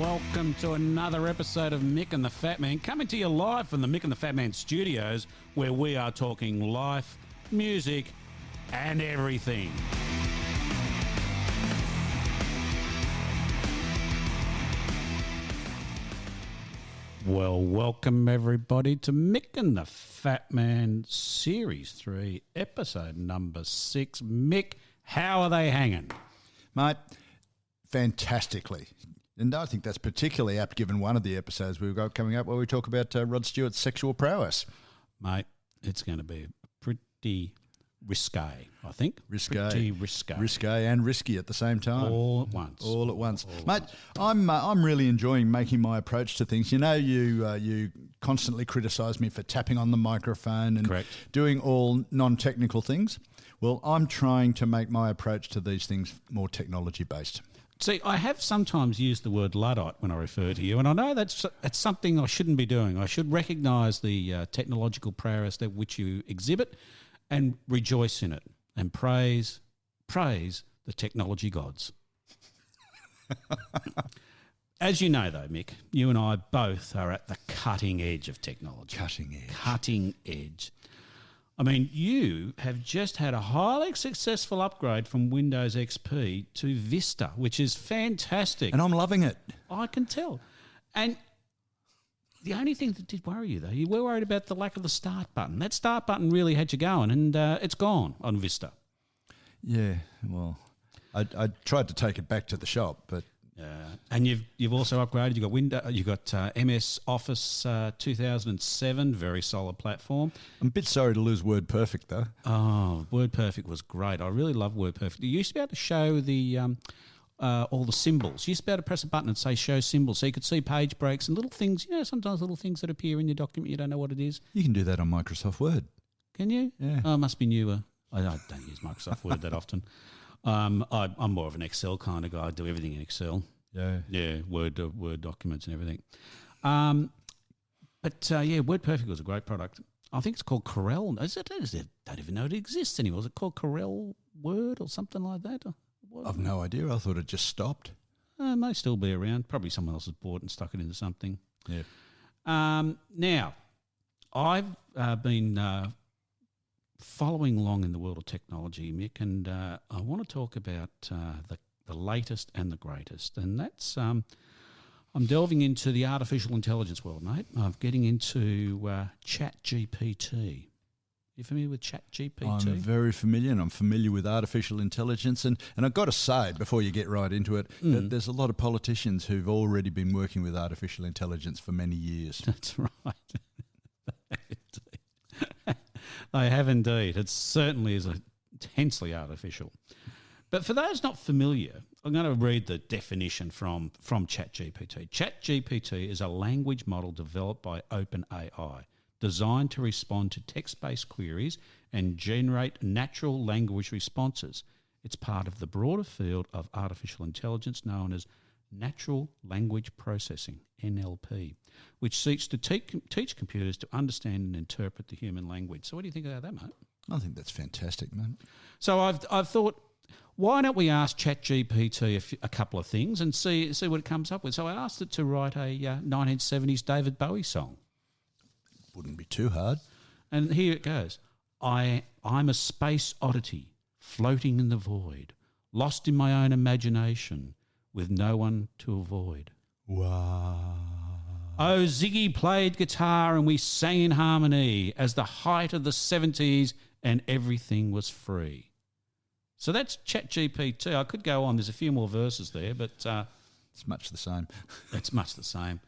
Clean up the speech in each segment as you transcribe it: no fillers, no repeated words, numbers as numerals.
welcome to another episode of Mick and the Fat Man, coming to you live from the Mick and the Fat Man studios, where we are talking life, music, and everything. Well, welcome everybody to Mick and the Fat Man Series 3, episode number 6. Mick, how are they hanging? Mate, fantastically. And I think that's particularly apt given one of the episodes we've got coming up where we talk about Rod Stewart's sexual prowess. Mate, it's going to be pretty risque, I think. Risque. Pretty risque. Risque and risky at the same time. All at once. All at once. All at Mate, once. I'm really enjoying making my approach to things. You know, you constantly criticise me for tapping on the microphone and Correct. doing all non-technical things. Well, I'm trying to make my approach to these things more technology-based. See, I have sometimes used the word Luddite when I refer to you, and I know that's something I shouldn't be doing. I should recognise the technological prowess that which you exhibit and rejoice in it and praise the technology gods. As you know, though, Mick, you and I both are at the cutting edge of technology. Cutting edge. Cutting edge. I mean, you have just had a highly successful upgrade from Windows XP to Vista, which is fantastic. And I'm loving it. I can tell. And the only thing that did worry you, though, you were worried about the lack of the start button. That start button really had you going, and it's gone on Vista. Yeah, well, I tried to take it back to the shop, but... And you've also upgraded. You've got MS Office 2007, very solid platform. I'm a bit sorry to lose WordPerfect though. Oh, WordPerfect was great. I really love WordPerfect. You used to be able to show the all the symbols. You used to be able to press a button and say show symbols, so you could see page breaks and little things. You know, sometimes little things that appear in your document you don't know what it is. You can do that on Microsoft Word. Can you? Yeah. Oh, it must be newer. I don't use Microsoft Word that often. I'm more of an Excel kind of guy. I do everything in Excel. Yeah. Yeah, Word documents and everything. WordPerfect was a great product. I think it's called Corel. Is it? Don't even know it exists anymore. Is it called Corel Word or something like that? I've no idea. I thought it just stopped. It may still be around. Probably someone else has bought and stuck it into something. Yeah. Now, I've been following along in the world of technology, Mick, and I want to talk about the latest and the greatest, and that's I'm delving into the artificial intelligence world, mate. I'm getting into ChatGPT. You familiar with ChatGPT? I'm very familiar, and I'm familiar with artificial intelligence, and I've got to say, before you get right into it, that there's a lot of politicians who've already been working with artificial intelligence for many years. That's right. They have indeed. It certainly is intensely artificial. But for those not familiar, I'm going to read the definition from ChatGPT. ChatGPT is a language model developed by OpenAI, designed to respond to text-based queries and generate natural language responses. It's part of the broader field of artificial intelligence known as natural language processing, NLP, which seeks to teach computers to understand and interpret the human language. So what do you think about that, mate? I think that's fantastic, man. So I've thought, why don't we ask ChatGPT a couple of things and see what it comes up with? So I asked it to write a 1970s David Bowie song. Wouldn't be too hard. And here it goes. I'm a space oddity, floating in the void, lost in my own imagination, with no one to avoid. Wow. Oh, Ziggy played guitar and we sang in harmony as the height of the 70s and everything was free. So that's ChatGPT. I could go on. There's a few more verses there, but... it's much the same. It's much the same.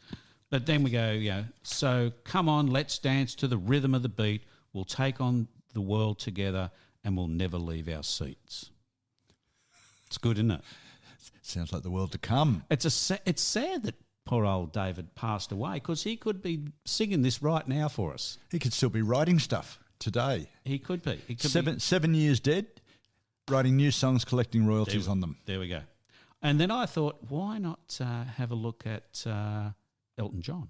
But then we go, so come on, let's dance to the rhythm of the beat. We'll take on the world together and we'll never leave our seats. It's good, isn't it? Sounds like the world to come. It's sad that poor old David passed away because he could be singing this right now for us. He could still be writing stuff today. He could be. He could seven years dead, writing new songs, collecting royalties on them. There we go. And then I thought, why not have a look at Elton John?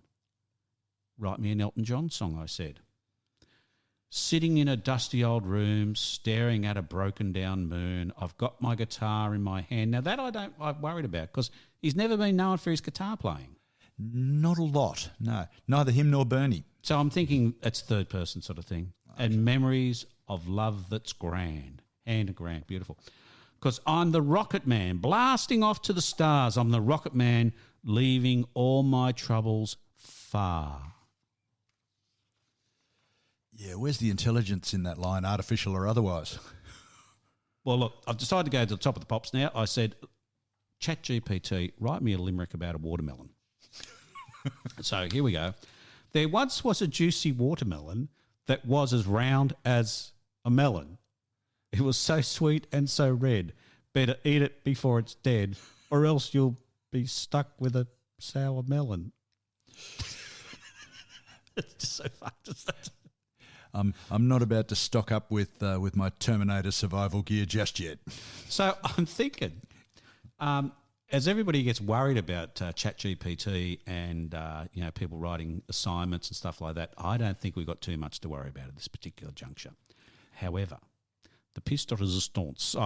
Write me an Elton John song, I said. sitting in a dusty old room, staring at a broken down moon. I've got my guitar in my hand. Now that I'm worried about because he's never been known for his guitar playing. Not a lot, no. Neither him nor Bernie. So I'm thinking it's third person sort of thing. Okay. And memories of love that's grand. And grand, beautiful. Because I'm the rocket man, blasting off to the stars. I'm the rocket man, leaving all my troubles far. Yeah, where's the intelligence in that line, artificial or otherwise? Well, look, I've decided to go to the top of the pops now. I said, ChatGPT, write me a limerick about a watermelon. So here we go. There once was a juicy watermelon that was as round as a melon. It was so sweet and so red. Better eat it before it's dead, or else you'll be stuck with a sour melon. It's just so fucked. I'm not about to stock up with my Terminator survival gear just yet. So I'm thinking, as everybody gets worried about ChatGPT and people writing assignments and stuff like that, I don't think we've got too much to worry about at this particular juncture. However, the pièce de résistance,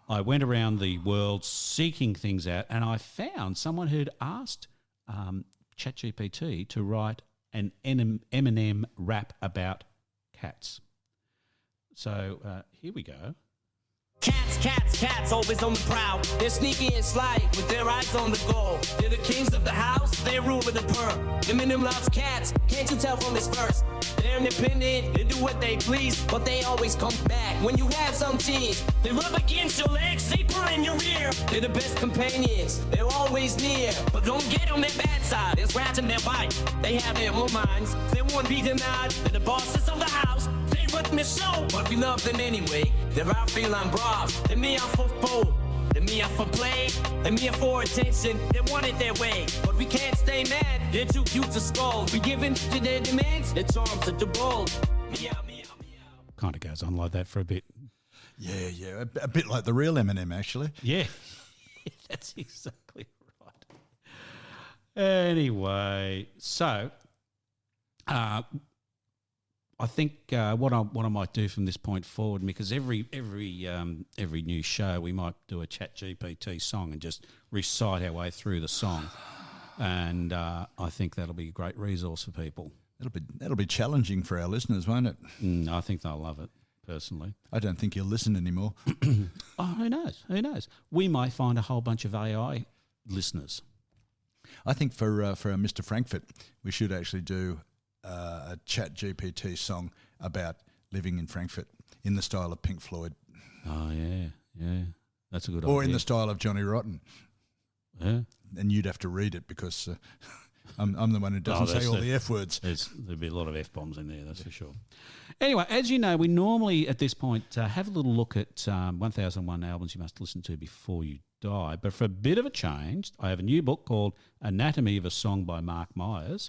I went around the world seeking things out, and I found someone who'd asked ChatGPT to write an Eminem rap about cats. So here we go. Cats, cats, cats, always on the prowl. They're sneaky and sly, with their eyes on the goal. They're the kings of the house, they rule with a purr. Eminem loves cats, can't you tell from his verse? They're independent, they do what they please, but they always come back. When you have some teens, they rub against your legs, they purr in your ear. They're the best companions, they're always near. But don't get on their bad side, they're scratching their bite. They have their own minds, they won't be denied. They're the bosses of the house, they run the show. But we love them anyway, they're our feline bras. They're me out for food, they're me out for play, they're me out for attention, they want it their way. But we can't stay mad, they're too cute to scold. We give in to their demands, their charms are too bold. Meow, meow, meow. Kind of goes on like that for a bit. Yeah, a bit like the real Eminem, actually. Yeah, that's exactly right. Anyway, so I think what I might do from this point forward, because every new show we might do a ChatGPT song and just recite our way through the song, and I think that'll be a great resource for people. That'll be challenging for our listeners, won't it? I think they'll love it. Personally, I don't think you'll listen anymore. Oh, who knows? Who knows? We might find a whole bunch of AI listeners. I think for Mr. Frankfurt, we should actually do a ChatGPT song about living in Frankfurt in the style of Pink Floyd. Oh, yeah. That's a good idea. Or in the style of Johnny Rotten. Yeah. And you'd have to read it because I'm the one who doesn't say all the F words. There'd be a lot of F-bombs in there, that's for sure. Anyway, as you know, we normally at this point have a little look at 1001 albums you must listen to before you die. But for a bit of a change, I have a new book called Anatomy of a Song by Mark Myers.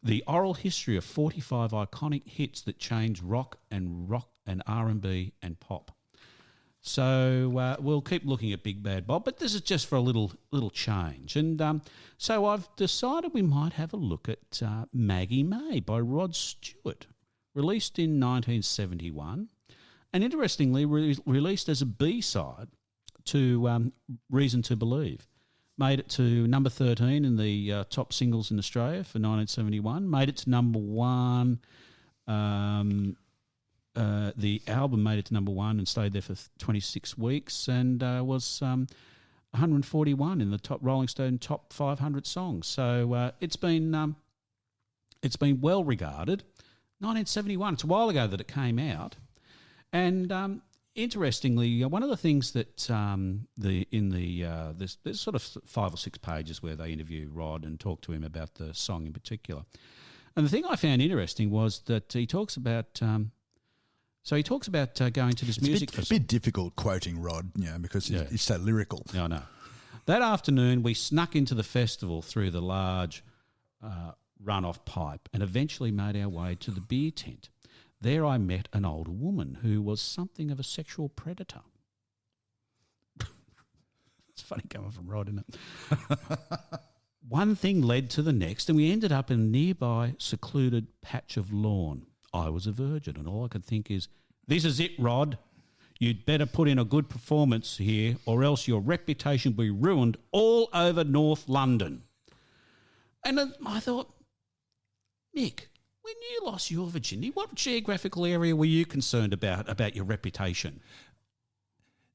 The oral history of 45 iconic hits that changed rock and R&B and pop. So we'll keep looking at Big Bad Bob, but this is just for a little change. And so I've decided we might have a look at Maggie May by Rod Stewart, released in 1971, and interestingly released as a B-side to Reason to Believe. Made it to number 13 in the top singles in Australia for 1971. Made it to number one. The album made it to number one and stayed there for 26 weeks and was 141 in the top Rolling Stone top 500 songs. So it's been well regarded. 1971. It's a while ago that it came out, and interestingly, one of the things that there's sort of 5 or 6 pages where they interview Rod and talk to him about the song in particular. And the thing I found interesting was that he talks about going to this music festival. It's a bit difficult quoting Rod, because he's so lyrical. Yeah, I know. That afternoon, we snuck into the festival through the large runoff pipe and eventually made our way to the beer tent. There I met an older woman who was something of a sexual predator. It's funny coming from Rod, isn't it? One thing led to the next, and we ended up in a nearby secluded patch of lawn. I was a virgin. And all I could think is, this is it, Rod. You'd better put in a good performance here or else your reputation will be ruined all over North London. And then I thought, Mick, when you lost your virginity, what geographical area were you concerned about your reputation?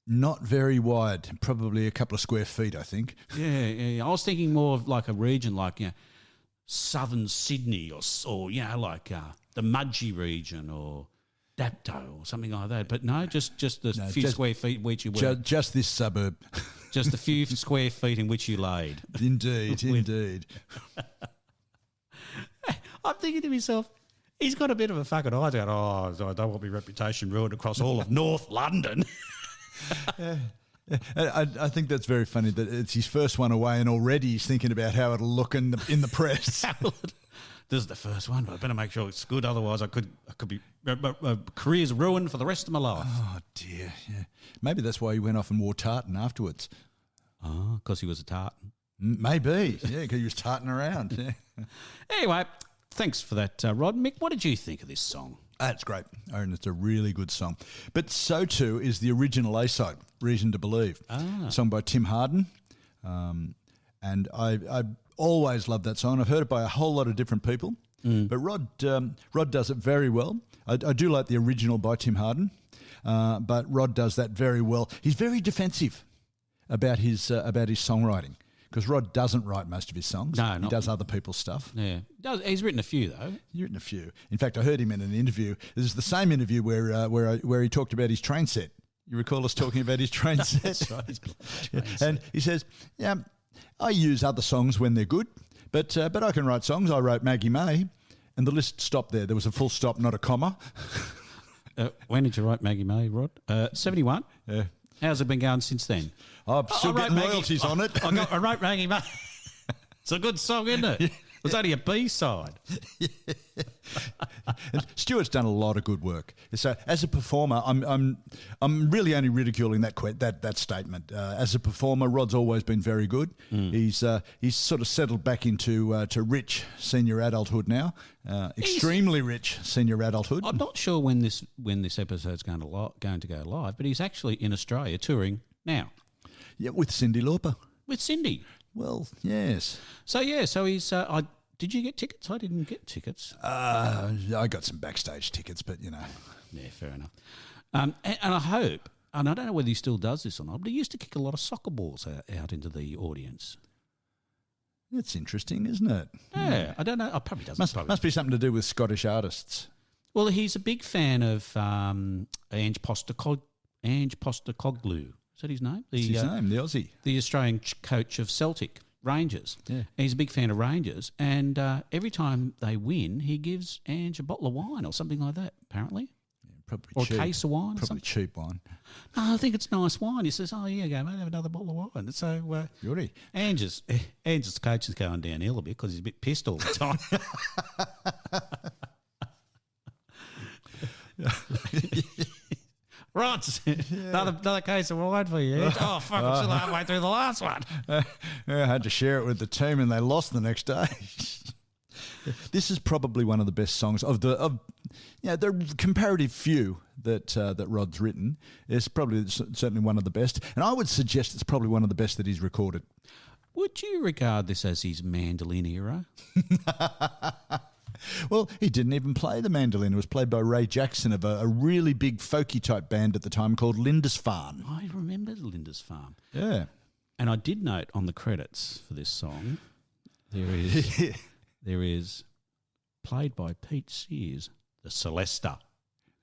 Not very wide, probably a couple of square feet, I think. Yeah. I was thinking more of like a region like, southern Sydney or like the Mudgee region or Dapto or something like that. But no, just few square feet which you were. Just this suburb. Just a few square feet in which you laid. Indeed. I'm thinking to myself, he's got a bit of a fucking eye going, I don't want my reputation ruined across all of North London. I think that's very funny that it's his first one away and already he's thinking about how it'll look in the press. This is the first one, but I better make sure it's good. Otherwise, I could be my career's ruined for the rest of my life. Oh dear, yeah. Maybe that's why he went off and wore tartan afterwards. Oh, because he was a tartan. Maybe, yeah, because he was tartan around. Yeah. Anyway, thanks for that, Rod. Mick, what did you think of this song? It's great. I reckon it's a really good song. But so too is the original A-side, Reason to Believe, a song by Tim Harden. And I always loved that song. I've heard it by a whole lot of different people, but Rod does it very well. I do like the original by Tim Harden, but Rod does that very well. He's very defensive about his songwriting. Because Rod doesn't write most of his songs. No, he does other people's stuff. Yeah, he's written a few though. He's written a few. In fact, I heard him in an interview. This is the same interview where he talked about his train set. You recall us talking about his train set? That's right. His train set. And he says, "Yeah, I use other songs when they're good, but I can write songs. I wrote Maggie May, and the list stopped there. There was a full stop, not a comma." When did you write Maggie May, Rod? 71. Yeah. How's it been going since then? I'm still getting royalties on it. I wrote Maggie May. It's a good song, isn't it? It was only a B-side. And Stewart's done a lot of good work. So as a performer, I'm really only ridiculing that statement. As a performer, Rod's always been very good. He's sort of settled back into to rich senior adulthood now, extremely rich senior adulthood. I'm not sure when this episode's going to go live, but he's actually in Australia touring now. Yeah, with Cyndi Lauper. With Cyndi. Well, yes. So he's. Did you get tickets? I didn't get tickets. I got some backstage tickets, but you know. Yeah, fair enough. And I hope, and I don't know whether he still does this or not, but he used to kick a lot of soccer balls out into the audience. That's interesting, isn't it? Yeah, I don't know. I probably doesn't. Must be something to do with Scottish artists. Well, he's a big fan of Ange Postecoglou. Is that his name? That's his name, the Aussie. The Australian coach of Celtic Rangers. Yeah. He's a big fan of Rangers, and every time they win, he gives Ange a bottle of wine or something like that, apparently. Yeah, probably or cheap. A case of wine. Probably cheap wine. No, I think it's nice wine. He says, "Oh, yeah, go, mate, have another bottle of wine." So Ange's coach is going downhill a bit because he's a bit pissed all the time. Right, another case of wine for you. Oh, fuck, I'm still halfway through the last one. I had to share it with the team and they lost the next day. This is probably one of the best songs of the comparative few that Rod's written. It's probably certainly one of the best. And I would suggest it's probably one of the best that he's recorded. Would you regard this as his mandolin era? Well, he didn't even play the mandolin. It was played by Ray Jackson of a really big folky type band at the time called Lindisfarne. I remember Lindisfarne. Yeah. And I did note on the credits for this song, there is played by Pete Sears, the Celesta.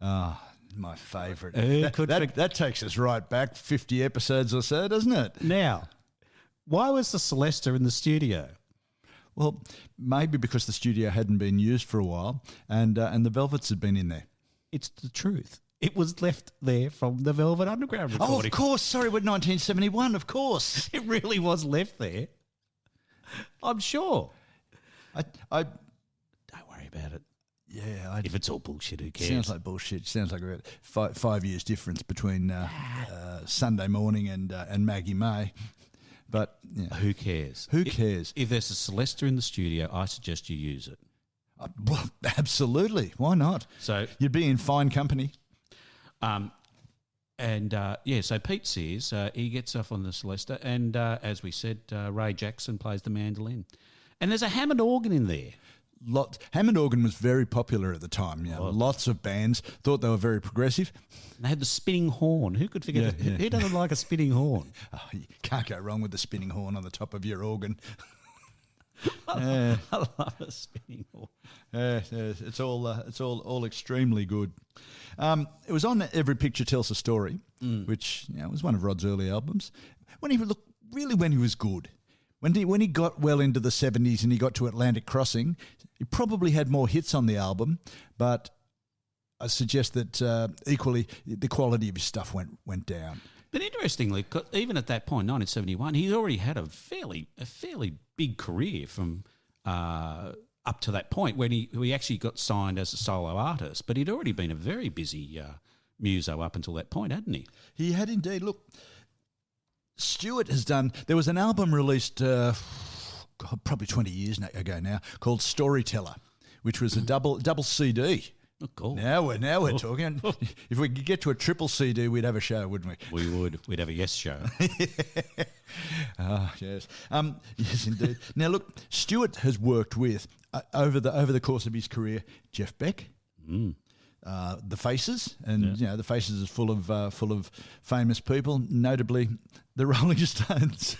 Ah, my favourite. That takes us right back 50 episodes or so, doesn't it? Now, why was the Celesta in the studio? Well, maybe because the studio hadn't been used for a while and the Velvets had been in there. It's the truth. It was left there from the Velvet Underground recording. Oh, of course. Sorry, with 1971, of course. It really was left there. I'm sure. I don't worry about it. Yeah. If it's all bullshit, who cares? Sounds like bullshit. Sounds like about 5 years difference between Sunday Morning and Maggie May. But who cares? Who cares? If there's a Celesta in the studio, I suggest you use it. Well, absolutely. Why not? So you'd be in fine company. So Pete Sears, he gets off on the Celesta, and as we said, Ray Jackson plays the mandolin. And there's a Hammond organ in there. Hammond organ was very popular at the time. Lots of bands thought they were very progressive. And they had the spinning horn. Who could forget it? Who doesn't like a spinning horn? Oh, you can't go wrong with the spinning horn on the top of your organ. I love a spinning horn. It's all extremely good. It was on Every Picture Tells a Story, which was one of Rod's early albums. When he was good. When he got well into the 70s and he got to Atlantic Crossing, he probably had more hits on the album, but I suggest that equally the quality of his stuff went down. But interestingly, even at that point, 1971, he already had a fairly big career from up to that point when he actually got signed as a solo artist. But he'd already been a very busy muso up until that point, hadn't he? He had indeed. Look, Stewart has done. There was an album released probably 20 years ago now called Storyteller, which was a double CD. Oh, cool. Now we're talking. If we could get to a triple CD, we'd have a show, wouldn't we? We would. We'd have a yes show. Yes. Yes, indeed. Now, look, Stewart has worked with over the course of his career, Jeff Beck, the Faces, and the Faces is full of famous people, notably the Rolling Stones.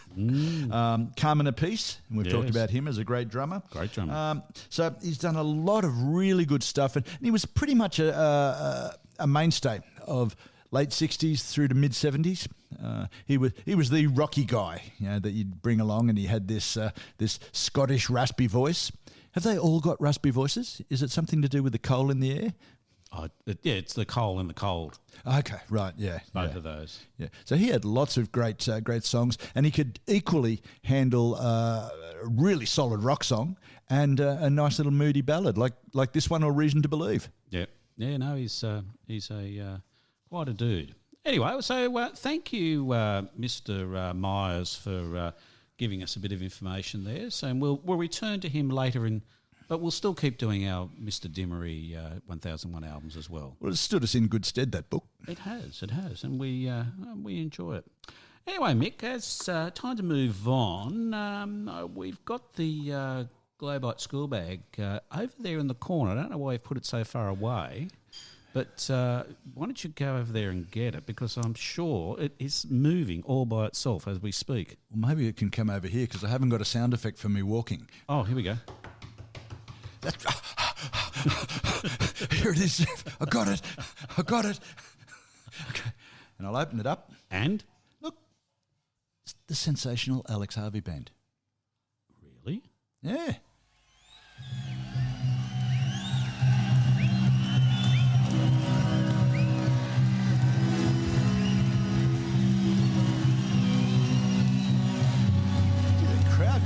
Carmen Apiece, and we've talked about him as a great drummer. Great drummer. So he's done a lot of really good stuff, and he was pretty much a mainstay of late 60s through to mid 70s. He was the rocky guy, that you'd bring along, and he had this Scottish raspy voice. Have they all got raspy voices? Is it something to do with the coal in the air? It's the coal and the cold. Okay, right, yeah. Both of those. Yeah. So he had lots of great songs, and he could equally handle a really solid rock song and a nice little moody ballad like this one or Reason to Believe. Yeah. Yeah, no, he's a quite a dude. Anyway, so thank you, Mr. Myers, for giving us a bit of information there. So we'll return to him later but we'll still keep doing our Mr. Dimmery 1001 albums as well. Well, it stood us in good stead, that book. It has, and we enjoy it. Anyway, Mick, it's time to move on. We've got the Globite school bag over there in the corner. I don't know why you've put it so far away, but why don't you go over there and get it, because I'm sure it is moving all by itself as we speak. Well, maybe it can come over here because I haven't got a sound effect for me walking. Oh, here we go. Here it is. I got it. Okay. And I'll open it up. And? Look, it's the Sensational Alex Harvey Band. Really? Yeah.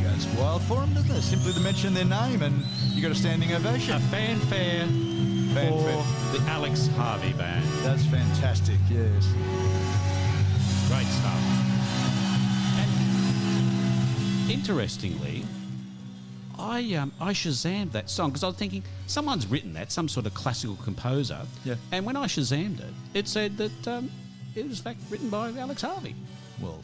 Goes wild for them, doesn't it? Simply to mention their name and you got a standing ovation. A fanfare for the Alex Harvey Band. That's fantastic, yes. Great stuff. And interestingly, I Shazammed that song because I was thinking someone's written that, some sort of classical composer. Yeah. And when I Shazammed it, it said that it was in fact written by Alex Harvey. Well,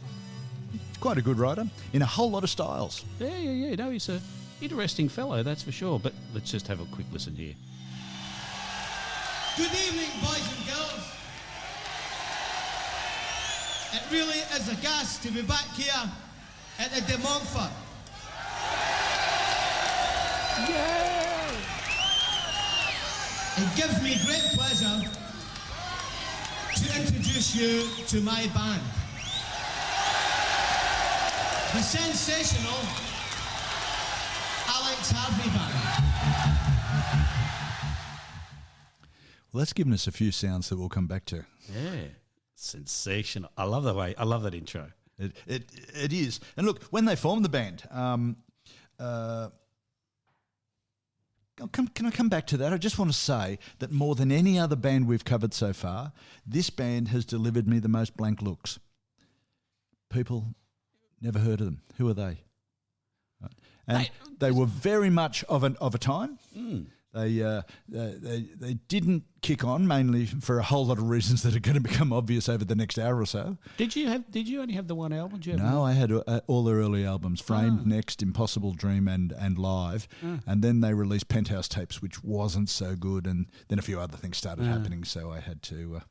quite a good writer in a whole lot of styles. Yeah. No, he's an interesting fellow, that's for sure. But let's just have a quick listen here. Good evening, boys and girls. It really is a gas to be back here at the De Montfort. Yeah! It gives me great pleasure to introduce you to my band. The Sensational Alex Harvey Band. Well, that's given us a few sounds that we'll come back to. Yeah, sensational. I love that intro. It is. And look, when they formed the band, can I come back to that? I just want to say that more than any other band we've covered so far, this band has delivered me the most blank looks. People... never heard of them. Who are they? Right. And they were very much of a time. They didn't kick on, mainly for a whole lot of reasons that are going to become obvious over the next hour or so. Did you only have the one album? Did you have No, I had all their early albums: Framed, Next, Impossible Dream, and Live. And then they released Penthouse Tapes, which wasn't so good, and then a few other things started happening, so I had to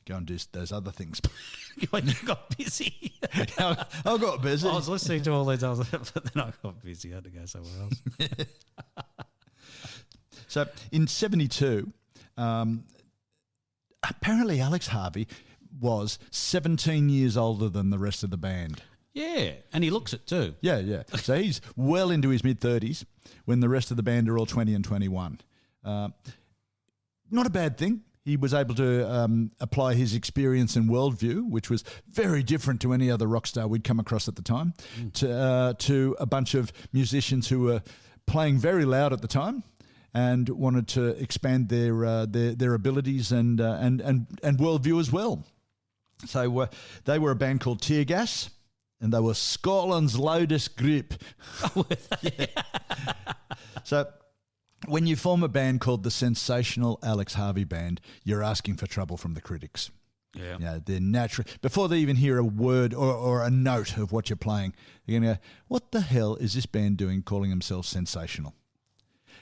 go and do those other things. You got busy. I got busy. I was listening to all these others, but then I got busy. I had to go somewhere else. So in 1972, apparently Alex Harvey was 17 years older than the rest of the band. Yeah, and he looks it too. Yeah. So he's well into his mid-30s when the rest of the band are all 20 and 21. Not a bad thing. He was able to apply his experience and worldview, which was very different to any other rock star we'd come across at the time, to a bunch of musicians who were playing very loud at the time and wanted to expand their abilities and worldview as well. So they were a band called Tear Gas, and they were Scotland's loudest group. So when you form a band called the Sensational Alex Harvey Band, you're asking for trouble from the critics. Yeah. You know, they're natural. Before they even hear a word or a note of what you're playing, they're going to go, what the hell is this band doing calling themselves sensational?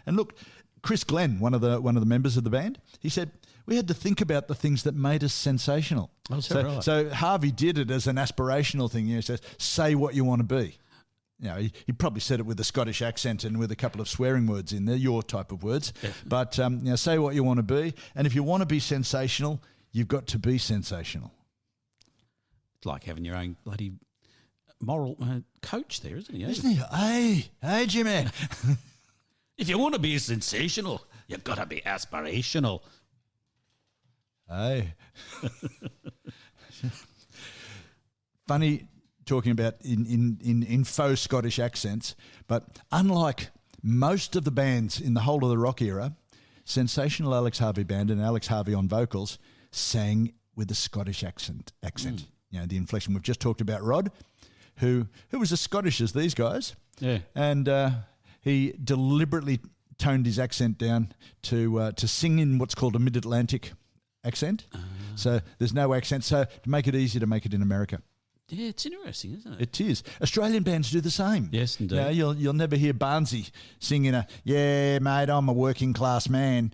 And look, Chris Glenn, one of the members of the band, he said, we had to think about the things that made us sensational. Oh, right. So Harvey did it as an aspirational thing. He says, say what you want to be. You know, he probably said it with a Scottish accent and with a couple of swearing words in there, your type of words. Yeah. But say what you want to be. And if you want to be sensational, you've got to be sensational. It's like having your own bloody moral coach there, isn't he? Isn't he? Hey, Jimmy. If you want to be sensational, you've got to be aspirational. Hey. Funny talking about in faux Scottish accents, but unlike most of the bands in the whole of the rock era, Sensational Alex Harvey Band and Alex Harvey on vocals sang with a Scottish accent. You know, the inflection. We've just talked about Rod, who was as Scottish as these guys. Yeah. And he deliberately toned his accent down to sing in what's called a mid-Atlantic accent. So there's no accent. So to make it easier to make it in America. Yeah, it's interesting, isn't it? It is. Australian bands do the same. Yes, indeed. You know, you'll never hear Barnsey singing yeah, mate, I'm a working class man.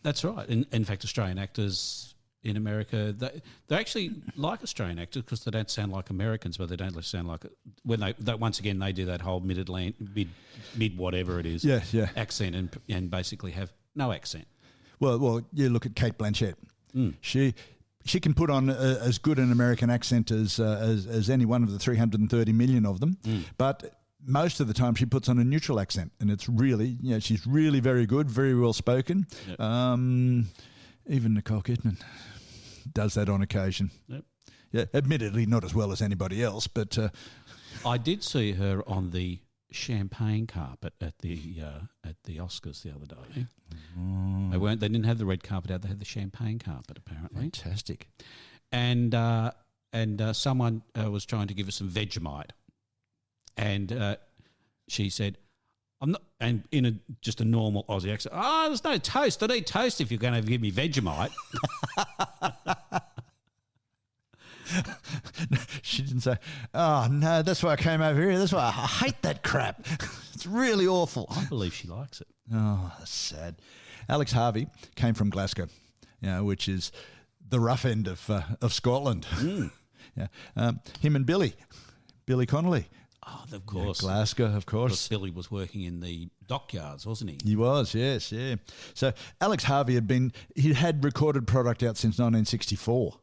That's right. In fact, Australian actors in America, they're actually like Australian actors because they don't sound like Americans, but they don't sound like when they once again they do that whole mid whatever it is, accent and basically have no accent. Well, you look at Kate Blanchett. She can put on as good an American accent as any one of the 330 million of them, but most of the time she puts on a neutral accent, and it's really, she's really very good, very well spoken. Yep. Even Nicole Kidman does that on occasion. Yep. Yeah, admittedly not as well as anybody else, but I did see her on the champagne carpet at the Oscars the other day. They didn't have the red carpet out. They had the champagne carpet apparently. Fantastic. And someone was trying to give her some Vegemite, and she said, "I'm not," and in just a normal Aussie accent. "Oh, there's no toast. I need toast if you're going to give me Vegemite." She didn't say, "Oh no, that's why I came over here. That's why I hate that crap. It's really awful." I believe she likes it. Oh, that's sad. Alex Harvey came from Glasgow, which is the rough end of Scotland. Yeah, him and Billy Connolly. Oh, of course. Yeah, Glasgow, of course. Billy was working in the dockyards, wasn't he? He was, yes, yeah. So Alex Harvey had recorded product out since 1964.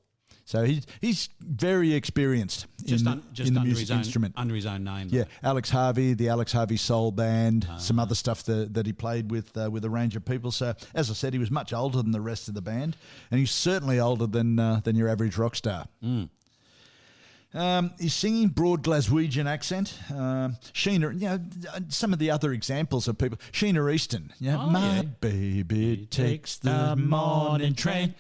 So he's very experienced in the music instrument. Under his own name. Yeah, Alex Harvey, the Alex Harvey Soul Band, some other stuff that he played with a range of people. So, as I said, he was much older than the rest of the band, and he's certainly older than your average rock star. He's singing broad Glaswegian accent. Sheena, some of the other examples of people. Sheena Easton. My baby takes the morning train.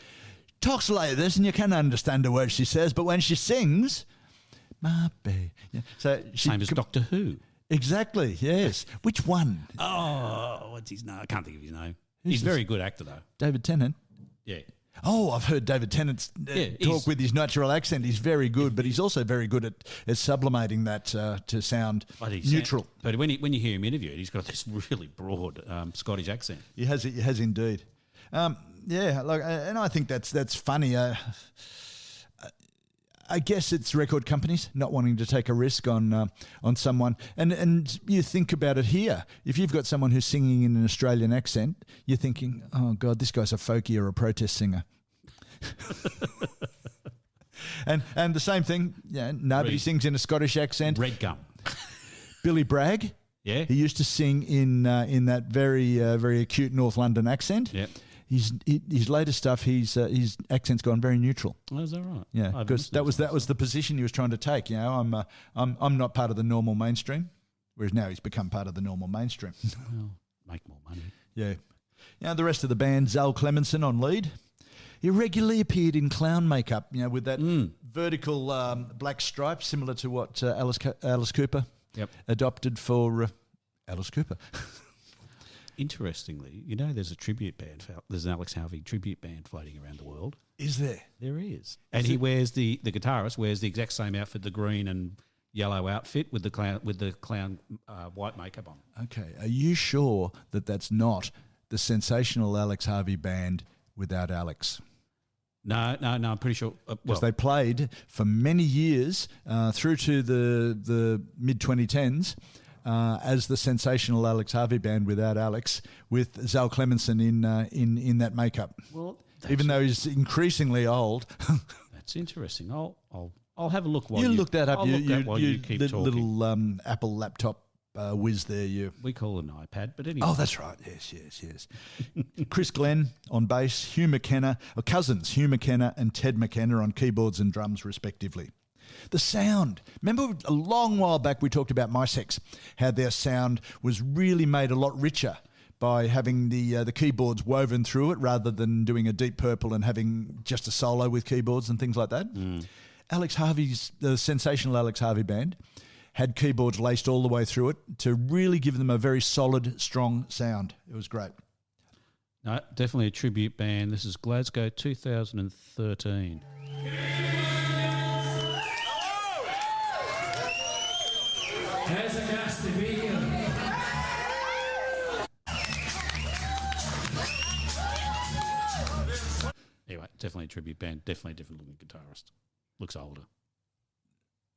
Talks like this, and you can understand the words she says, but when she sings, my baby. Yeah. So same as Doctor Who. Exactly, yes. Which one? Oh, what's his name? I can't think of his name. He's a very good actor, though. David Tennant? Yeah. Oh, I've heard David Tennant talk with his natural accent. He's very good, but he's also very good at sublimating that to sound neutral. But when you hear him interviewed, he's got this really broad Scottish accent. He has indeed. And I think that's funny. I guess it's record companies not wanting to take a risk on someone. And you think about it here. If you've got someone who's singing in an Australian accent, you're thinking, oh, God, this guy's a folkie or a protest singer. and the same thing, nobody sings in a Scottish accent. Red Gum. Billy Bragg. Yeah. He used to sing in that very very acute North London accent. Yeah. His latest stuff, his accent's gone very neutral. Oh, is that right? Yeah, because that was the position he was trying to take. I'm not part of the normal mainstream, whereas now he's become part of the normal mainstream. Well, make more money. Yeah. The rest of the band, Zal Clemenson on lead. He regularly appeared in clown makeup, with that vertical black stripe, similar to what Alice Cooper adopted for Alice Cooper. Interestingly, there's a tribute band. There's an Alex Harvey tribute band floating around the world. Is there? There is. And he wears the guitarist wears the exact same outfit, the green and yellow outfit with the clown white makeup on. Okay. Are you sure that that's not the Sensational Alex Harvey Band without Alex? No, I'm pretty sure. Because they played for many years through to the mid-2010s. As the Sensational Alex Harvey Band without Alex, with Zal Clemenson in that makeup. Well, even though he's increasingly old. That's interesting. I'll have a look. You look that up. You keep talking. Little Apple laptop whiz there. We call it an iPad, but anyway. Oh, that's right. Yes. Chris Glenn on bass, Hugh McKenna, cousins Hugh McKenna and Ted McKenna on keyboards and drums, respectively. The sound. Remember a long while back we talked about MySex, how their sound was really made a lot richer by having the keyboards woven through it rather than doing a Deep Purple and having just a solo with keyboards and things like that. Alex Harvey's, the Sensational Alex Harvey Band, had keyboards laced all the way through it to really give them a very solid, strong sound. It was great. No, definitely a tribute band. This is Glasgow 2013. As a guest to be here. Anyway, definitely a tribute band. Definitely a different looking guitarist. Looks older.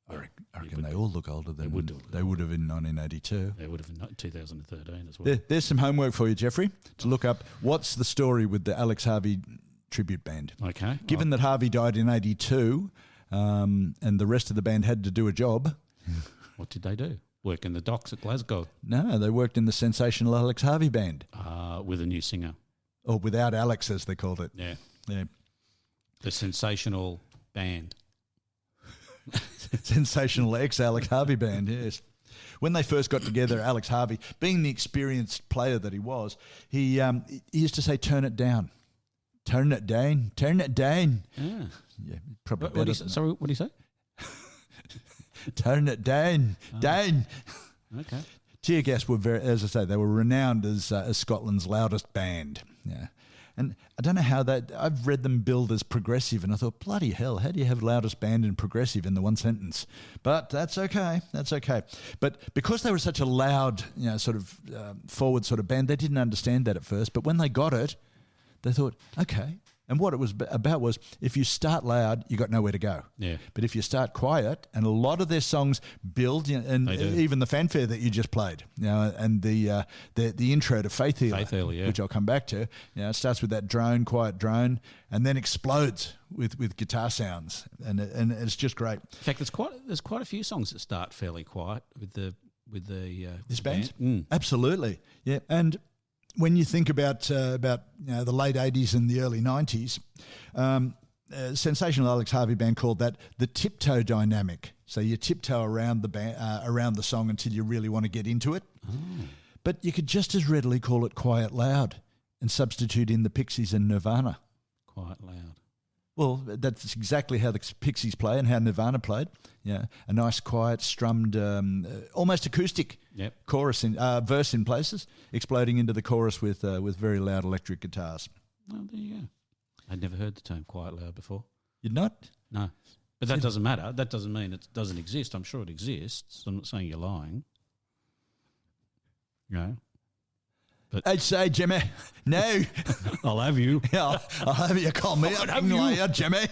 I reckon they all look older than they would have in 1982. They would have in 2013 as well. There's some homework for you, Jeffrey, to look up what's the story with the Alex Harvey tribute band. Okay. Given that Harvey died in 82 and the rest of the band had to do a job... What did they do? Work in the docks at Glasgow? No, they worked in the Sensational Alex Harvey Band. With a new singer. Or without Alex, as they called it. Yeah. Yeah. The Sensational Band. Sensational ex-Alex Harvey Band, yes. When they first got together, Alex Harvey, being the experienced player that he was, he used to say, "Turn it down. Turn it down. Turn it down." Ah. Yeah, probably What do you say? Turn it down, down. Okay. Tear Gas were as I say, they were renowned as Scotland's loudest band. Yeah, and I don't know how I've read them billed as progressive, and I thought, bloody hell, how do you have loudest band and progressive in the one sentence? But that's okay. But because they were such a loud, sort of forward sort of band, they didn't understand that at first. But when they got it, they thought, okay. And what it was about was, if you start loud, you got nowhere to go. Yeah. But if you start quiet, and a lot of their songs build, and even the fanfare that you just played, and the intro to Faith Healer, yeah. which I'll come back to, it starts with that quiet drone, and then explodes with guitar sounds, and it's just great. In fact, there's quite a few songs that start fairly quiet with this band. Absolutely, yeah, and. When you think about the late 80s and the early 90s, Sensational Alex Harvey Band called that the tiptoe dynamic. So you tiptoe around the song until you really want to get into it. Oh. But you could just as readily call it quiet loud and substitute in the Pixies and Nirvana. Quiet loud. Well, that's exactly how the Pixies play and how Nirvana played. Yeah, a nice, quiet, strummed, almost acoustic chorus verse in places, exploding into the chorus with very loud electric guitars. Well, there you go. I'd never heard the term quiet loud before. You'd not? No. But that doesn't matter. That doesn't mean it doesn't exist. I'm sure it exists. I'm not saying you're lying. No. But I'd say, Jimmy, no. I'll have you. I'll have you call me a liar, Jimmy.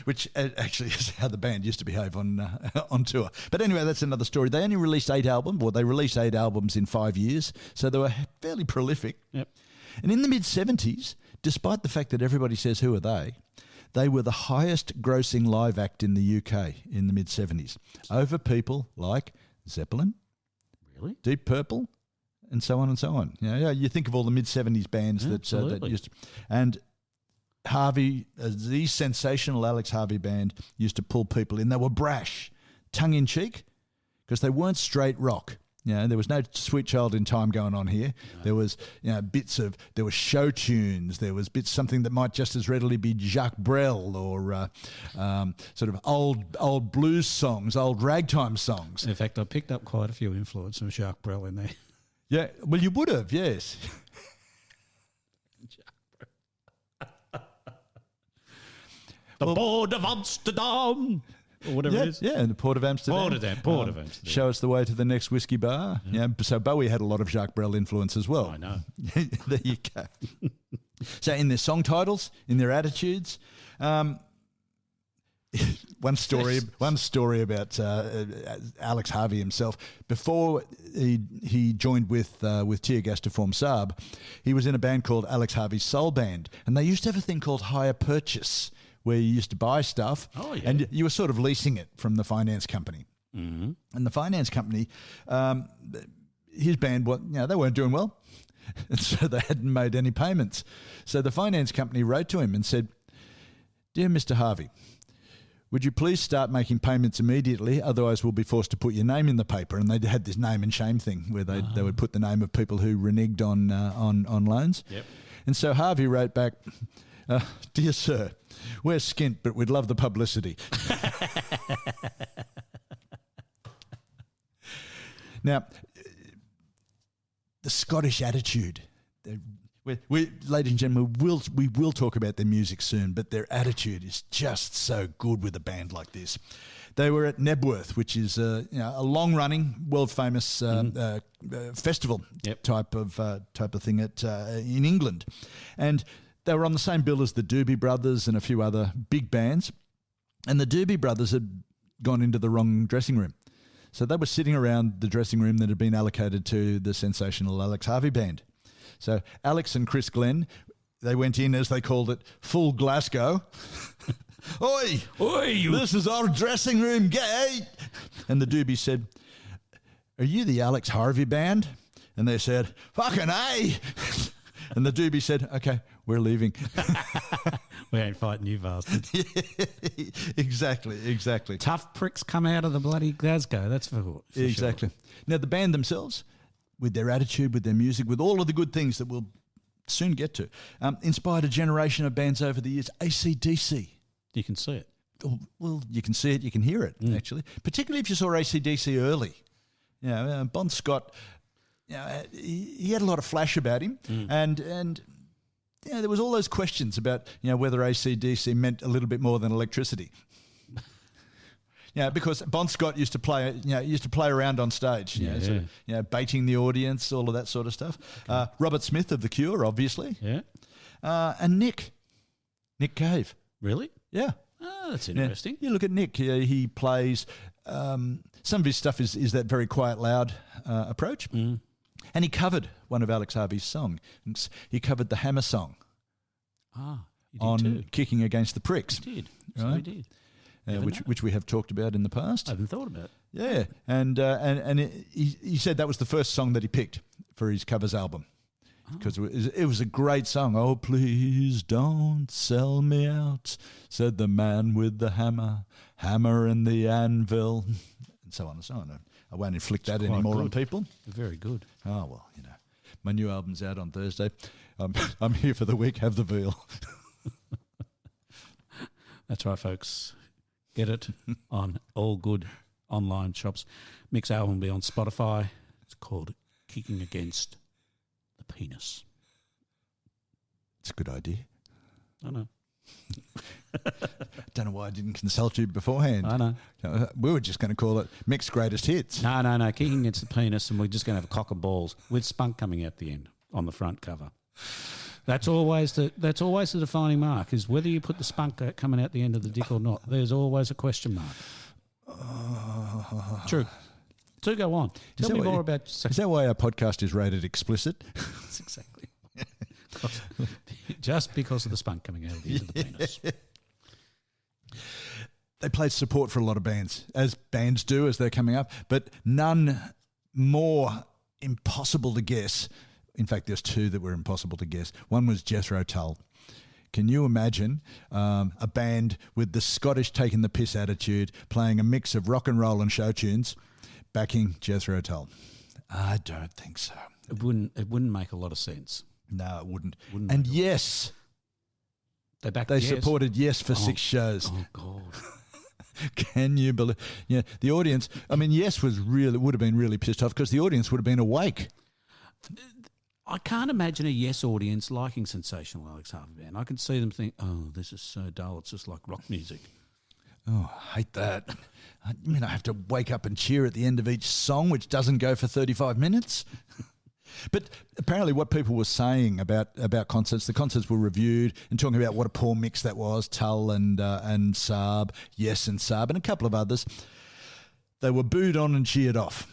which actually is how the band used to behave on tour. But anyway, that's another story. They only released 8 albums, or they released 8 albums in 5 years, so they were fairly prolific. Yep. And in the mid-70s, despite the fact that everybody says, who are they were the highest grossing live act in the UK in the mid-70s, over people like Zeppelin, really, Deep Purple, and so on and so on. You think of all the mid-70s bands that used to... And Harvey, the Sensational Alex Harvey Band used to pull people in. They were brash, tongue-in-cheek, because they weren't straight rock. There was no Sweet Child in Time going on here. No. There was, there were show tunes. There was something that might just as readily be Jacques Brel or sort of old blues songs, old ragtime songs. In fact, I picked up quite a few influence from Jacques Brel in there. Yeah, well, you would have, yes. The Port of Amsterdam. Or whatever it is. Yeah, in the Port of Amsterdam. Port of Amsterdam. Show us the way to the next whiskey bar. Yeah. So Bowie had a lot of Jacques Brel influence as well. I know. There you go. So in their song titles, in their attitudes, one story about Alex Harvey himself. Before he joined with Tear Gas to form SAHB, he was in a band called Alex Harvey's Soul Band, and they used to have a thing called hire purchase, where you used to buy stuff and you were sort of leasing it from the finance company. Mm-hmm. And the finance company, his band, they weren't doing well, and so they hadn't made any payments. So the finance company wrote to him and said, "Dear Mr. Harvey, would you please start making payments immediately, otherwise we'll be forced to put your name in the paper." And they had this name and shame thing where they would put the name of people who reneged on loans. Yep. And so Harvey wrote back, "Dear sir, we're skint, but we'd love the publicity." Now, the Scottish attitude. Ladies and gentlemen, we will talk about their music soon, but their attitude is just so good with a band like this. They were at Nebworth, which is a long-running, world-famous festival type of thing in England, and they were on the same bill as the Doobie Brothers and a few other big bands, and the Doobie Brothers had gone into the wrong dressing room. So they were sitting around the dressing room that had been allocated to the Sensational Alex Harvey Band. So Alex and Chris Glenn, they went in, as they called it, full Glasgow. Oi! This is our dressing room gate! And the Doobie said, "Are you the Alex Harvey Band?" And they said, "Fucking A!" And the Doobie said, "Okay, we're leaving." We ain't fighting you bastards. Exactly. Tough pricks come out of the bloody Glasgow, that's for exactly. Sure. Now, the band themselves, with their attitude, with their music, with all of the good things that we'll soon get to, inspired a generation of bands over the years. AC/DC. You can see it. Well, you can see it, you can hear it, actually. Particularly if you saw AC/DC early. Bon Scott, he had a lot of flash about him, and there was all those questions about whether AC/DC meant a little bit more than electricity. Because Bon Scott used to play around on stage, sort of, baiting the audience, all of that sort of stuff. Okay. Robert Smith of The Cure, obviously. Yeah. And Nick Cave. Really? Yeah. Oh, that's interesting. You look at Nick. He plays. Some of his stuff is that very quiet, loud approach. Mm. And he covered one of Alex Harvey's songs. He covered the Hammer song. Ah, he did on too. Kicking Against the Pricks. He did. Right? So he did. Which we have talked about in the past. I haven't thought about it. Yeah, and he said that was the first song that he picked for his covers album, because it was a great song. "Oh, please don't sell me out," said the man with the hammer and the anvil, and so on and so on. I won't inflict that anymore on people. Very good. Oh, well, my new album's out on Thursday. I'm here for the week. Have the veal. That's right, folks. Get it on all good online shops. Mick's album will be on Spotify. It's called Kicking Against the Penis. It's a good idea. I know. Don't know why I didn't consult you beforehand. I know. We were just going to call it Mick's Greatest Hits. No. Kicking Against the Penis, and we're just going to have a cock and balls with spunk coming out the end on the front cover. That's always the defining mark, is whether you put the spunk coming out the end of the dick or not. There's always a question mark. True. So go on. Tell me more about... Is that why our podcast is rated explicit? That's exactly. Just because of the spunk coming out of the end of the penis. They played support for a lot of bands, as bands do as they're coming up, but none more impossible to guess. In fact, there's two that were impossible to guess. One was Jethro Tull. Can you imagine a band with the Scottish taking the piss attitude, playing a mix of rock and roll and show tunes, backing Jethro Tull? I don't think so. It wouldn't make a lot of sense. No, it wouldn't. And Yes, they Yes. supported Yes for 6 shows. Oh God! Can you believe? Yeah, the audience. I mean, Yes would have been really pissed off because the audience would have been awake. I can't imagine a Yes audience liking Sensational Alex Harvey Band. I can see them think, "Oh, this is so dull. It's just like rock music." Oh, I hate that. I mean, I have to wake up and cheer at the end of each song, which doesn't go for 35 minutes. But apparently what people were saying about concerts, the concerts were reviewed and talking about what a poor mix that was, Tull and SAHB, Yes and SAHB, and a couple of others. They were booed on and cheered off.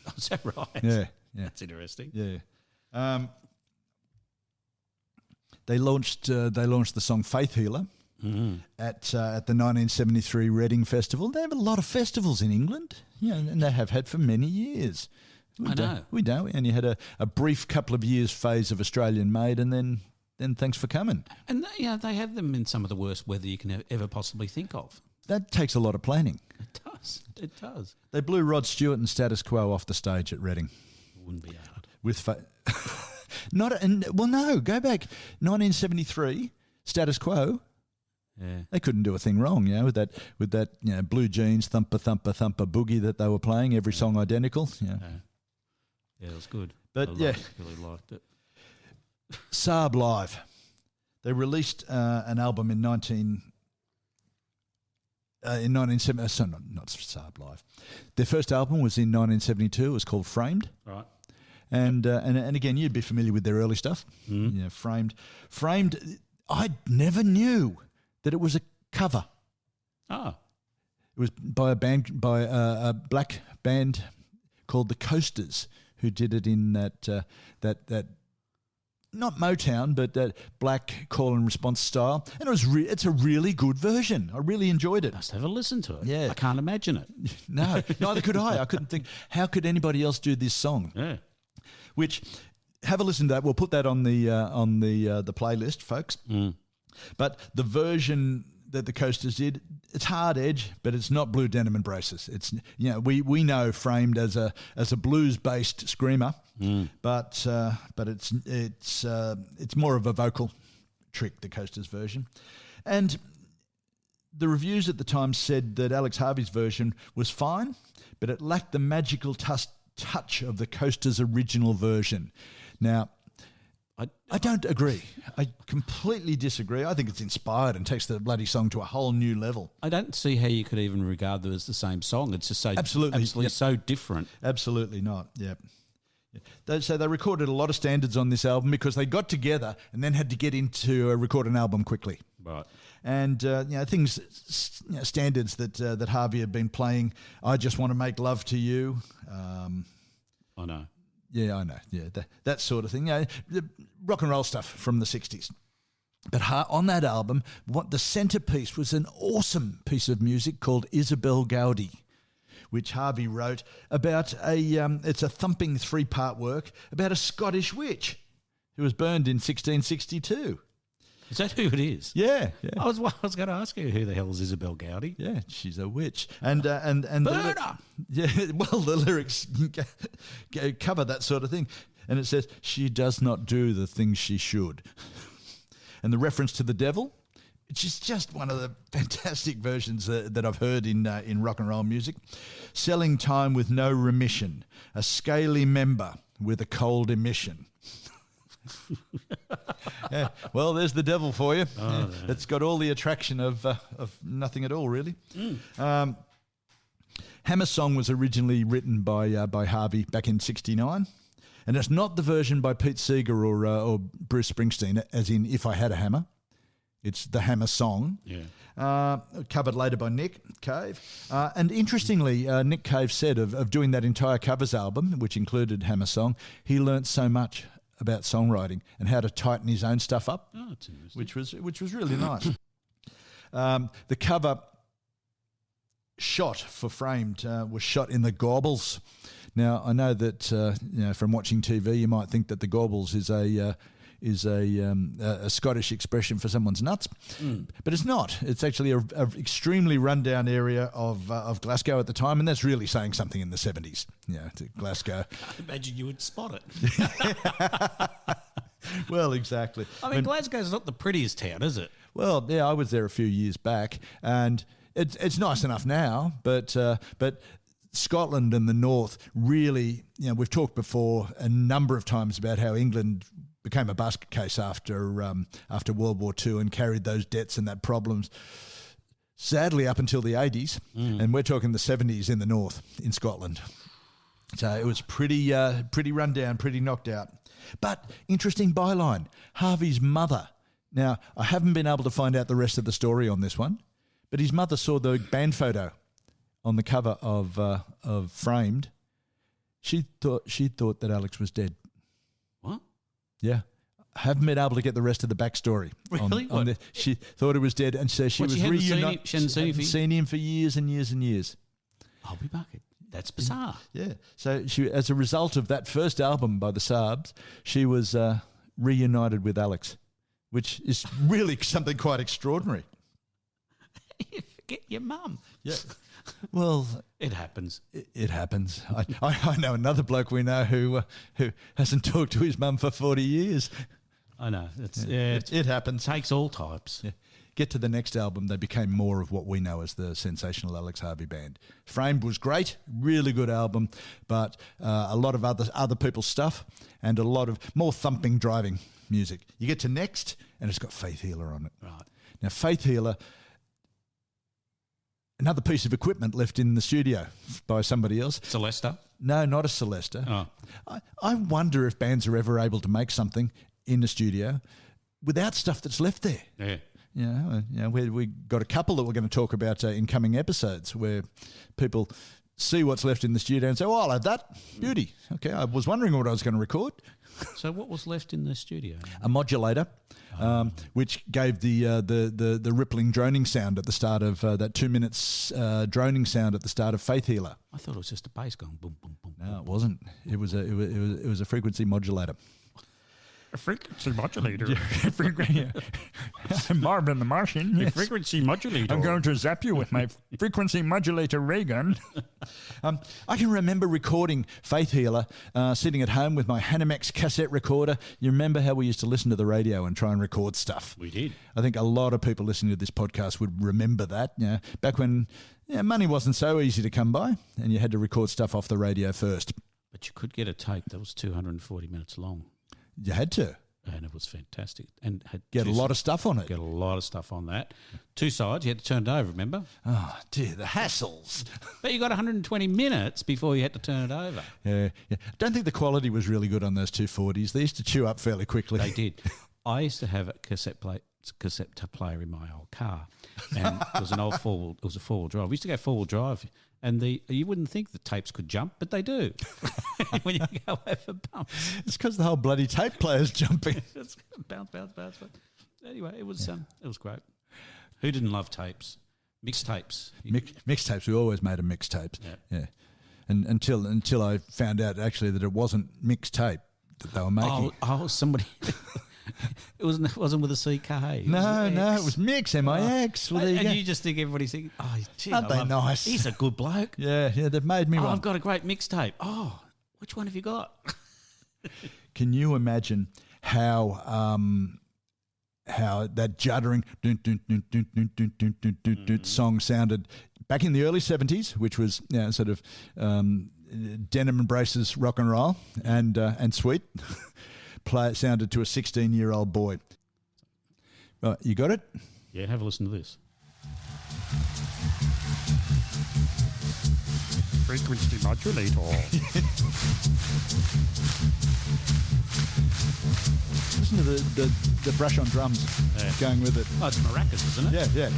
Oh, is that right? Yeah. That's interesting. Yeah. They launched the song Faith Healer at the 1973 Reading Festival. They have a lot of festivals in England, and they have had for many years. We don't. And you had a brief couple of years phase of Australian made, and then thanks for coming. And they have them in some of the worst weather you can ever possibly think of. That takes a lot of planning. It does. It does. They blew Rod Stewart and Status Quo off the stage at Reading. It wouldn't be hard. No, go back 1973 Status Quo. Yeah. They couldn't do a thing wrong, with that blue jeans thumper thumper thumper boogie that they were playing, every song identical. Yeah, it was good. But I really liked it. SAHB Live. They released an album in 1970. So not SAHB Live. Their first album was in 1972. It was called Framed. Right. And again, you'd be familiar with their early stuff. Mm. Framed. I never knew that it was a cover. Ah. It was by a black band called the Coasters, who did it in that not Motown, but that black call and response style. And it's a really good version. I really enjoyed it. Must have a listen to it. Yeah. I can't imagine it. No, neither could I. I couldn't think, how could anybody else do this song? Yeah. Which, have a listen to that. We'll put that on the playlist, folks. Mm. But the version that the Coasters did, it's hard edge, but it's not Blue Denim and Braces. It's we know Framed as a blues based screamer, but it's more of a vocal trick, the Coasters version. And the reviews at the time said that Alex Harvey's version was fine, but it lacked the magical touch of the Coasters' original version. Now, I don't agree. I completely disagree. I think it's inspired and takes the bloody song to a whole new level. I don't see how you could even regard them as the same song. It's just so absolutely so different. Absolutely not. Yep. So they recorded a lot of standards on this album because they got together and then had to get into record an album quickly. Right. And things, standards that Harvey had been playing. I Just Want to Make Love to You. I know. Yeah, I know. Yeah, that sort of thing. The rock and roll stuff from the 60s. But on that album, the centerpiece was an awesome piece of music called Isabel Gaudi, which Harvey wrote about it's a thumping 3-part work about a Scottish witch who was burned in 1662. Is that who it is? Yeah. I was going to ask you who the hell is Isabel Gaudi. Yeah, she's a witch. And Burner! The lyrics cover that sort of thing. And it says, she does not do the things she should. And the reference to the devil, which is just one of the fantastic versions that I've heard in rock and roll music. Selling time with no remission, a scaly member with a cold emission. Yeah, well, there's the devil for you. Oh, yeah. It's got all the attraction of nothing at all, really. Hammer Song was originally written by Harvey back in '69, and it's not the version by Pete Seeger or Bruce Springsteen, as in If I Had a Hammer. It's the Hammer Song. Yeah. Covered later by Nick Cave. And interestingly, Nick Cave said of doing that entire covers album, which included Hammer Song, he learnt so much about songwriting and how to tighten his own stuff up, which was really nice. The cover shot for Framed was shot in the Gaubles. Now, I know that from watching TV, you might think that the Gaubles is a Scottish expression for someone's nuts, but it's not. It's actually a extremely rundown area of Glasgow at the time, and that's really saying something in the 70s. Yeah, to Glasgow. I imagine you would spot it. Well, exactly. I mean, Glasgow's not the prettiest town, is it? Well, yeah, I was there a few years back, and it's nice enough now, but Scotland and the north really, we've talked before a number of times about how England became a basket case after World War II and carried those debts and that problems, sadly, up until the 80s. And we're talking the 70s in the north, in Scotland. So it was pretty run down, pretty knocked out. But interesting byline, Harvey's mother. Now, I haven't been able to find out the rest of the story on this one, but his mother saw the band photo on the cover of Framed. She thought that Alex was dead. What? Yeah. I haven't been able to get the rest of the backstory. Really? She thought he was dead, and so she was reunited. She hadn't seen him for years and years and years. I'll be back. That's bizarre. Yeah. So she, as a result of that first album by the SAHBs, she was reunited with Alex, which is really something quite extraordinary. You forget your mum. Yeah. Well, it happens. It happens. I know another bloke we know who hasn't talked to his mum for 40 years. I know. It happens. Takes all types. Yeah. Get to the next album, they became more of what we know as the Sensational Alex Harvey Band. Framed was great, really good album, but a lot of other people's stuff and a lot of more thumping, driving music. You get to Next, and it's got Faith Healer on it. Right. Now, Faith Healer, another piece of equipment left in the studio by somebody else. Celesta? No, not a Celesta. Oh. I wonder if bands are ever able to make something in the studio without stuff that's left there. Yeah. We got a couple that we're going to talk about in coming episodes where people see what's left in the studio and say, "Oh, I'll have that. Beauty." Okay, I was wondering what I was going to record. So what was left in the studio? A modulator, which gave the rippling droning sound at the start of that 2 minutes droning sound at the start of Faith Healer. I thought it was just a bass going boom, boom, boom. No, it wasn't. It was a frequency modulator. A frequency modulator. I'm Marvin the Martian. A frequency modulator. I'm going to zap you with my frequency modulator ray gun. I can remember recording Faith Healer sitting at home with my Hanimex cassette recorder. You remember how we used to listen to the radio and try and record stuff? We did. I think a lot of people listening to this podcast would remember that. Back when money wasn't so easy to come by and you had to record stuff off the radio first. But you could get a tape that was 240 minutes long. You had to. And it was fantastic. And had get a lot of stuff on it. Get a lot of stuff on that. 2 sides, you had to turn it over, remember? Oh, dear, the hassles. But you got 120 minutes before you had to turn it over. Yeah. I don't think the quality was really good on those 240s. They used to chew up fairly quickly. They did. I used to have a cassette player in my old car. And it was an old four-wheel drive. We used to go four-wheel drive. And you wouldn't think the tapes could jump, but they do when you go over bumps. It's because the whole bloody tape player's jumping. It's bounce. Anyway, it was great. Who didn't love tapes? Mixtapes. Mixtapes. We always made them mixtapes. Yeah. And until I found out actually that it wasn't mixtape that they were making. Oh, somebody. It wasn't with a CK. No, it was Mix, M-I-X. Well, you just think everybody's thinking, oh, gee, aren't they nice? He's a good bloke. Yeah, they've made me one. I've got a great mixtape. Oh, which one have you got? Can you imagine how how that juddering song sounded back in the early 70s, which was sort of denim embraces rock and roll and sweet. Sounded to a 16-year-old boy. Right, you got it? Yeah, have a listen to this. Frequency modulator. Listen to the brush on drums going with it. Oh, it's maracas, isn't it? Yeah.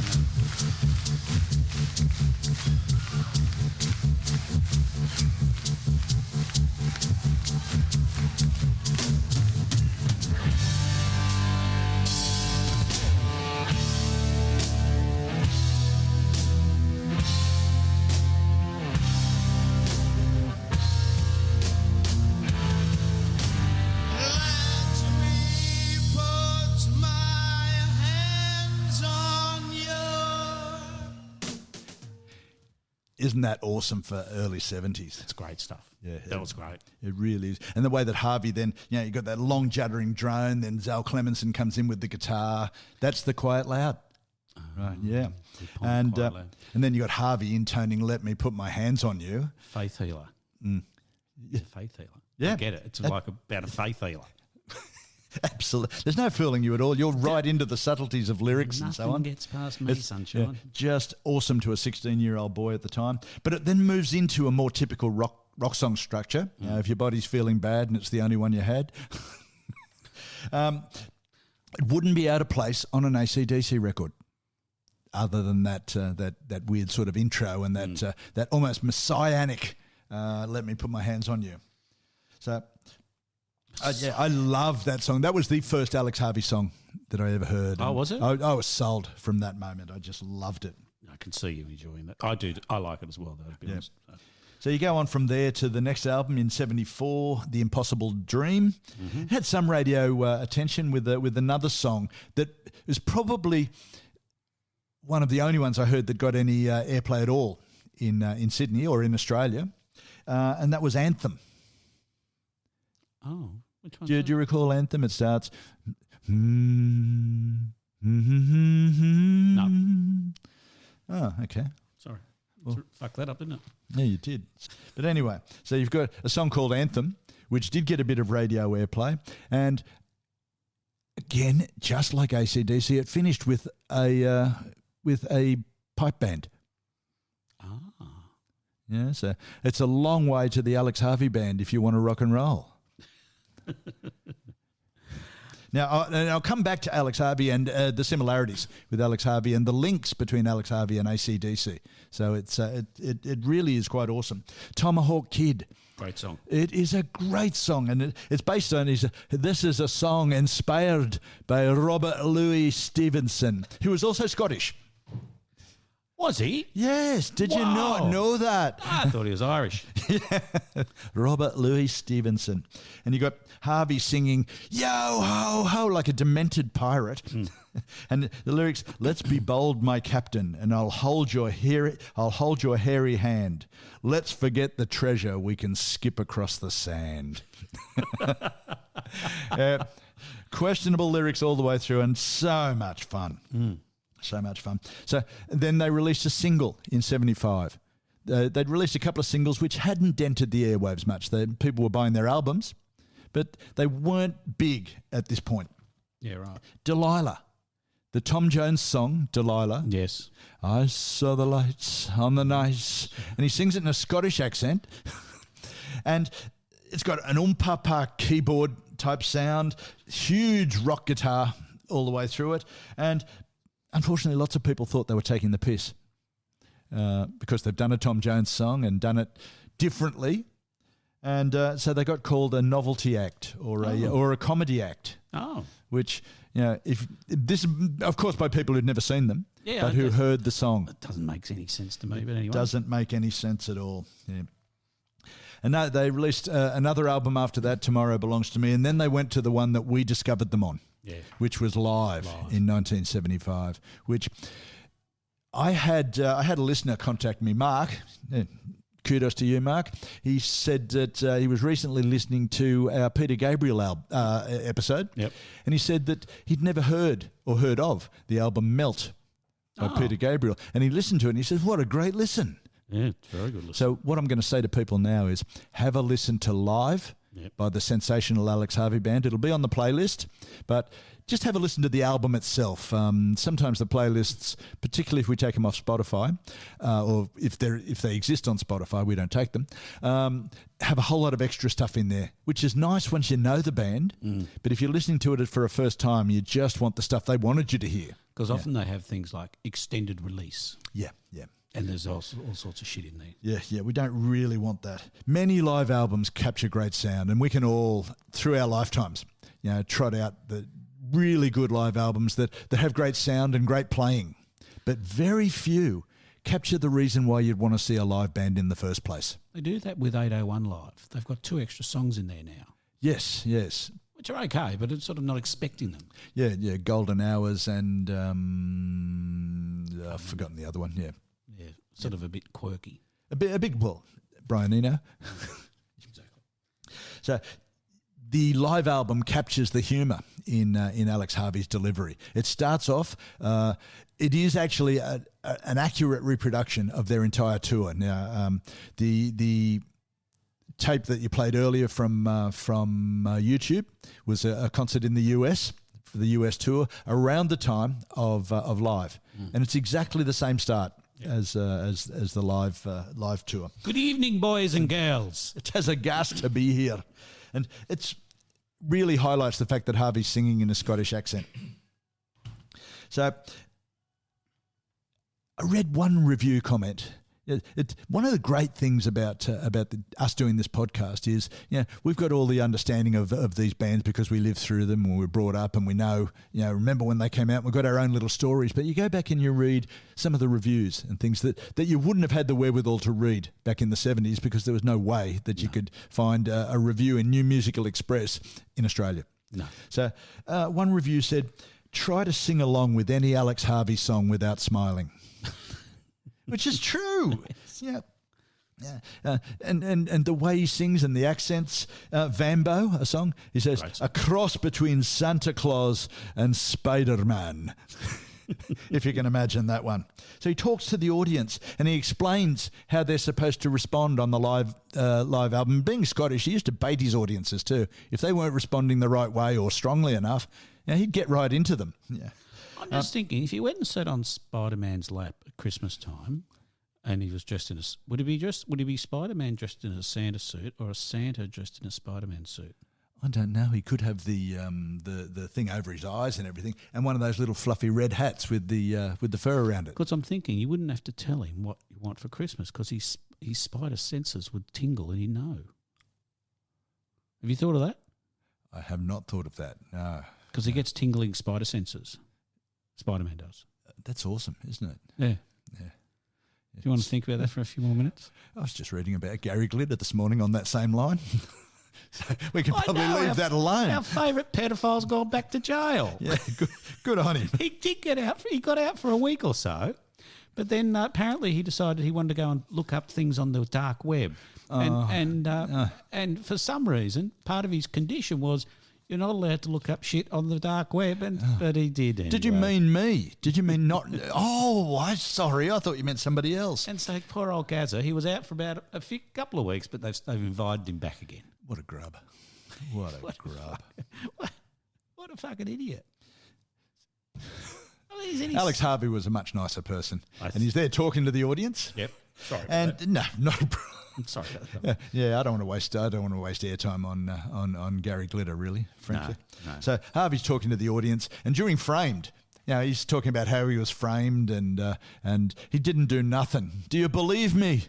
Let me put my hands on you. Isn't that awesome for early 70s? It's great stuff. Yeah, That was great. It really is. And the way that Harvey then, you got that long juddering drone, then Zal Clemenson comes in with the guitar. That's the Quiet Loud. Right, yeah. And Quiet Loud. and then you got Harvey intoning Let Me Put My Hands on You. Faith healer. It's a faith healer. Yeah. I get it. It's like about a faith healer. Absolutely. There's no fooling you at all. You're right into the subtleties of lyrics and so on. Nothing gets past me, sunshine. Just awesome to a 16-year-old boy at the time. But it then moves into a more typical rock song structure. If your body's feeling bad and it's the only one you had. It wouldn't be out of place on an AC/DC record, other than that weird sort of intro and that almost messianic "Let Me Put My Hands on You." So, I love that song. That was the first Alex Harvey song that I ever heard. Oh, was it? I was sold from that moment. I just loved it. I can see you enjoying that. I do. I like it as well, though, to be honest. So you go on from there to the next album in '74, The Impossible Dream. It had some radio attention with another song that is probably one of the only ones I heard that got any airplay at all in Sydney or in Australia, and that was Anthem. Oh, which one? Do you recall Anthem? It starts... No. Oh, okay. Sorry. Fuck that up, didn't it? Yeah, you did. But anyway, so you've got a song called Anthem, which did get a bit of radio airplay. And again, just like AC/DC, it finished with a pipe band. Ah. Yeah, so it's a long way to the Alex Harvey Band if you want to rock and roll. Now, I'll come back to Alex Harvey and the similarities with Alex Harvey and the links between Alex Harvey and AC/DC. So it really is quite awesome. Tomahawk Kid. Great song. It is a great song, and it's based on this is a song inspired by Robert Louis Stevenson, who was also Scottish. Was he? Yes, did you Wow. not know that? I thought he was Irish. Robert Louis Stevenson. And you got Harvey singing, yo, ho, ho, like a demented pirate. And the lyrics, let's be bold, my captain, and I'll hold your hairy hand. Let's forget the treasure, we can skip across the sand. Questionable lyrics all the way through and so much fun. So much fun. So then they released a single in '75. They'd released a couple of singles which hadn't dented the airwaves much. People were buying their albums, but they weren't big at this point. Yeah, right. Delilah, the Tom Jones song, Delilah. Yes. I saw the lights on the night. And he sings it in a Scottish accent. And it's got an umpapa keyboard type sound, huge rock guitar all the way through it. And unfortunately, lots of people thought they were taking the piss because they've done a Tom Jones song and done it differently. And so they got called a novelty act or a comedy act. Oh. Which, if this, of course, by people who'd never seen them, but who heard the song. It doesn't make any sense to me, but anyway. Doesn't make any sense at all. Yeah. And now they released another album after that, Tomorrow Belongs to Me, and then they went to the one that we discovered them on. Yeah. Which was live in 1975, which I had a listener contact me, Mark, kudos to you, Mark. He said that he was recently listening to our Peter Gabriel episode, and he said that he'd never heard or heard of the album Melt by Peter Gabriel, and he listened to it and he says, what a great listen. Yeah, it's very good listen. So what I'm going to say to people now is have a listen to Live by the Sensational Alex Harvey Band. It'll be on the playlist, but just have a listen to the album itself. Sometimes the playlists, particularly if we take them off Spotify, or if they exist on Spotify, we don't take them, have a whole lot of extra stuff in there, which is nice once you know the band. But if you're listening to it for a first time, you just want the stuff they wanted you to hear. Because often they have things like extended release. Yeah. And there's all sorts of shit in there. Yeah, we don't really want that. Many live albums capture great sound, and we can all, through our lifetimes, trot out the really good live albums that have great sound and great playing. But very few capture the reason why you'd want to see a live band in the first place. They do that with 801 Live. They've got 2 extra songs in there now. Yes. Which are okay, but it's sort of not expecting them. Yeah, Golden Hours and I've forgotten the other one, Yeah, sort of a bit quirky. A big, well, Brian Eno. Exactly. So the live album captures the humour in Alex Harvey's delivery. It starts off, it is actually an accurate reproduction of their entire tour. Now, the tape that you played earlier from YouTube was a concert in the US, for the US tour, around the time of Live. And it's exactly the same start as the live tour. Good evening, boys and girls. It has a gas to be here. And it's really highlights the fact that Harvey's singing in a Scottish accent. So I read one review comment. One of the great things about us doing this podcast is, we've got all the understanding of these bands because we lived through them and we were brought up and we know, remember when they came out, and we've got our own little stories. But you go back and you read some of the reviews and things that you wouldn't have had the wherewithal to read back in the 70s because there was no way that you could find a review in New Musical Express in Australia. No. So one review said, try to sing along with any Alex Harvey song without smiling. Which is true. Yeah. And the way he sings and the accents. Vambo, a song, he says, a cross between Santa Claus and Spider-Man. If you can imagine that one. So he talks to the audience and he explains how they're supposed to respond on the live album. Being Scottish, he used to bait his audiences too. If they weren't responding the right way or strongly enough, he'd get right into them. Yeah. I'm just thinking, if he went and sat on Spider-Man's lap at Christmas time, and he was dressed in would he be Spider-Man dressed in a Santa suit or a Santa dressed in a Spider-Man suit? I don't know. He could have the thing over his eyes and everything, and one of those little fluffy red hats with the fur around it. Because I'm thinking, you wouldn't have to tell him what you want for Christmas because his spider senses would tingle and he'd know. Have you thought of that? I have not thought of that. No, because he gets tingling spider senses. Spider-Man does. That's awesome, isn't it? Yeah. Yeah. Do you want to think about that for a few more minutes? I was just reading about Gary Glitter this morning on that same line. So we can probably leave that alone. Our favourite pedophile's gone back to jail. Yeah, good on him. He did get out. He got out for a week or so, but then apparently he decided he wanted to go and look up things on the dark web. And for some reason, part of his condition was, you're not allowed to look up shit on the dark web, but he did anyway. Did you mean me? Did you mean not? Oh, I'm sorry. I thought you meant somebody else. And so poor old Gazza, he was out for about a couple of weeks, but they've invited him back again. What a grub. What a grub. What a fucking idiot. Alex Harvey was a much nicer person. And he's there talking to the audience. Yep. Sorry. And no, not a problem. I'm sorry about that. Yeah, I don't want to waste airtime on Gary Glitter, really, frankly. No. So Harvey's talking to the audience, and during Framed, he's talking about how he was framed and he didn't do nothing. Do you believe me?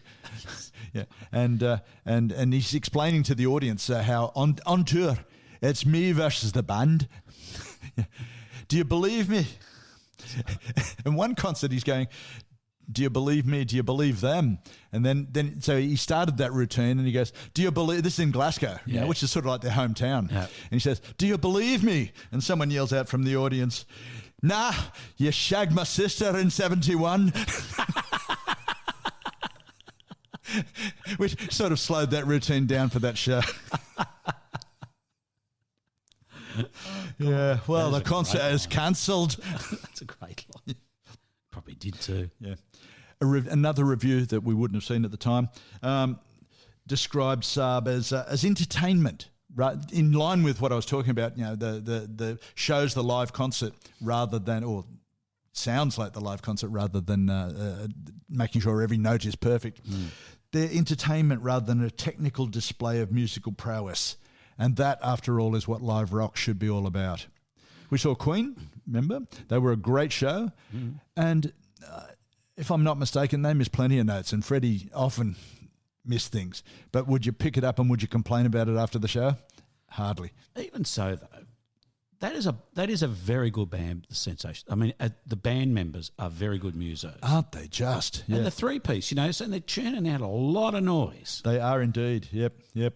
Yeah, and he's explaining to the audience how on tour it's me versus the band. Yeah. Do you believe me? In one concert, he's going, do you believe me? Do you believe them? And then so he started that routine and he goes, do you believe, this is in Glasgow, which is sort of like their hometown. Yeah. And he says, do you believe me? And someone yells out from the audience, nah, you shagged my sister in 71. Which sort of slowed that routine down for that show. Yeah, well, the concert is cancelled. That's a great line. Probably did too. Yeah. Another review that we wouldn't have seen at the time described SAHB as entertainment, right? In line with what I was talking about, you know, the shows the live concert rather than, or sounds like the live concert rather than making sure every note is perfect. They're entertainment rather than a technical display of musical prowess. And that, after all, is what live rock should be all about. We saw Queen, remember? They were a great show. And if I'm not mistaken, they missed plenty of notes, and Freddie often missed things. But would you pick it up and would you complain about it after the show? Hardly. Even so, though, that is a very good band, the Sensation. I mean, the band members are very good musos. Aren't they just? Yeah. And the three-piece, you know, so they're churning out a lot of noise. They are indeed. Yep.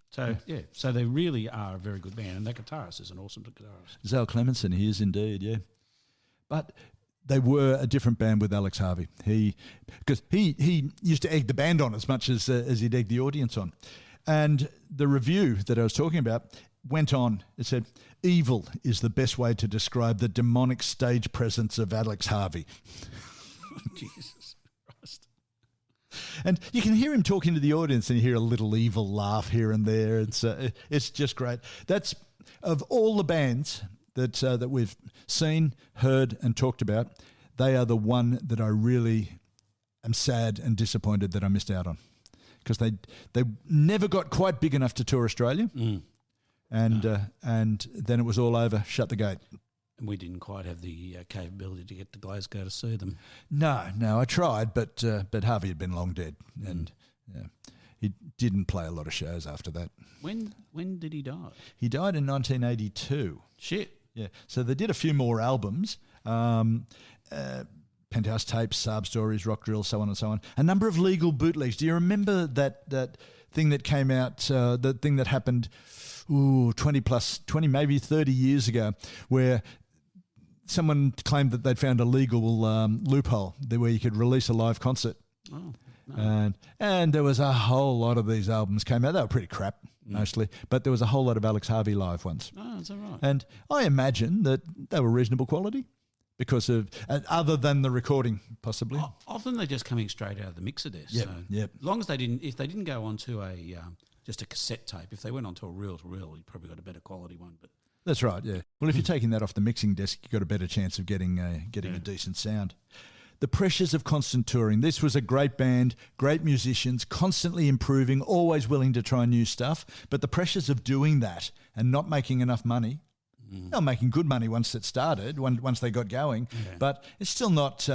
So, so they really are a very good band, and that guitarist is an awesome guitarist. Zell Clemenson, he is indeed, yeah. But they were a different band with Alex Harvey. Because he used to egg the band on as much as he'd egg the audience on. And the review that I was talking about went on. It said, "Evil is the best way to describe the demonic stage presence of Alex Harvey." Jesus Christ. And you can hear him talking to the audience, and you hear a little evil laugh here and there. It's just great. That's, of all the bands that we've seen, heard, and talked about, they are the one that I really am sad and disappointed that I missed out on, because they never got quite big enough to tour Australia, and then it was all over. Shut the gate. And we didn't quite have the capability to get to Glasgow to see them. No, I tried, but Harvey had been long dead, and he didn't play a lot of shows after that. When did he die? He died in 1982. Shit. Yeah, so they did a few more albums, Penthouse Tapes, SAHB Stories, Rock Drill, so on and so on. A number of legal bootlegs. Do you remember that thing that came out, the thing that happened 20 maybe 30 years ago, where someone claimed that they'd found a legal loophole where you could release a live concert. Oh, no. And there was a whole lot of these albums came out. They were pretty crap, mostly, but there was a whole lot of Alex Harvey live ones. Oh, is that right? And I imagine that they were reasonable quality because of, other than the recording, possibly. Often they're just coming straight out of the mixer desk. Yep, So yep. as long as if they didn't go onto just a cassette tape, if they went onto a reel-to-reel, you probably got a better quality one. But That's right, yeah. Well, if you're taking that off the mixing desk, you've got a better chance of getting a decent sound. The pressures of constant touring. This was a great band, great musicians, constantly improving, always willing to try new stuff. But the pressures of doing that and not making enough money, not making good money once it started, once they got going, but it's still not,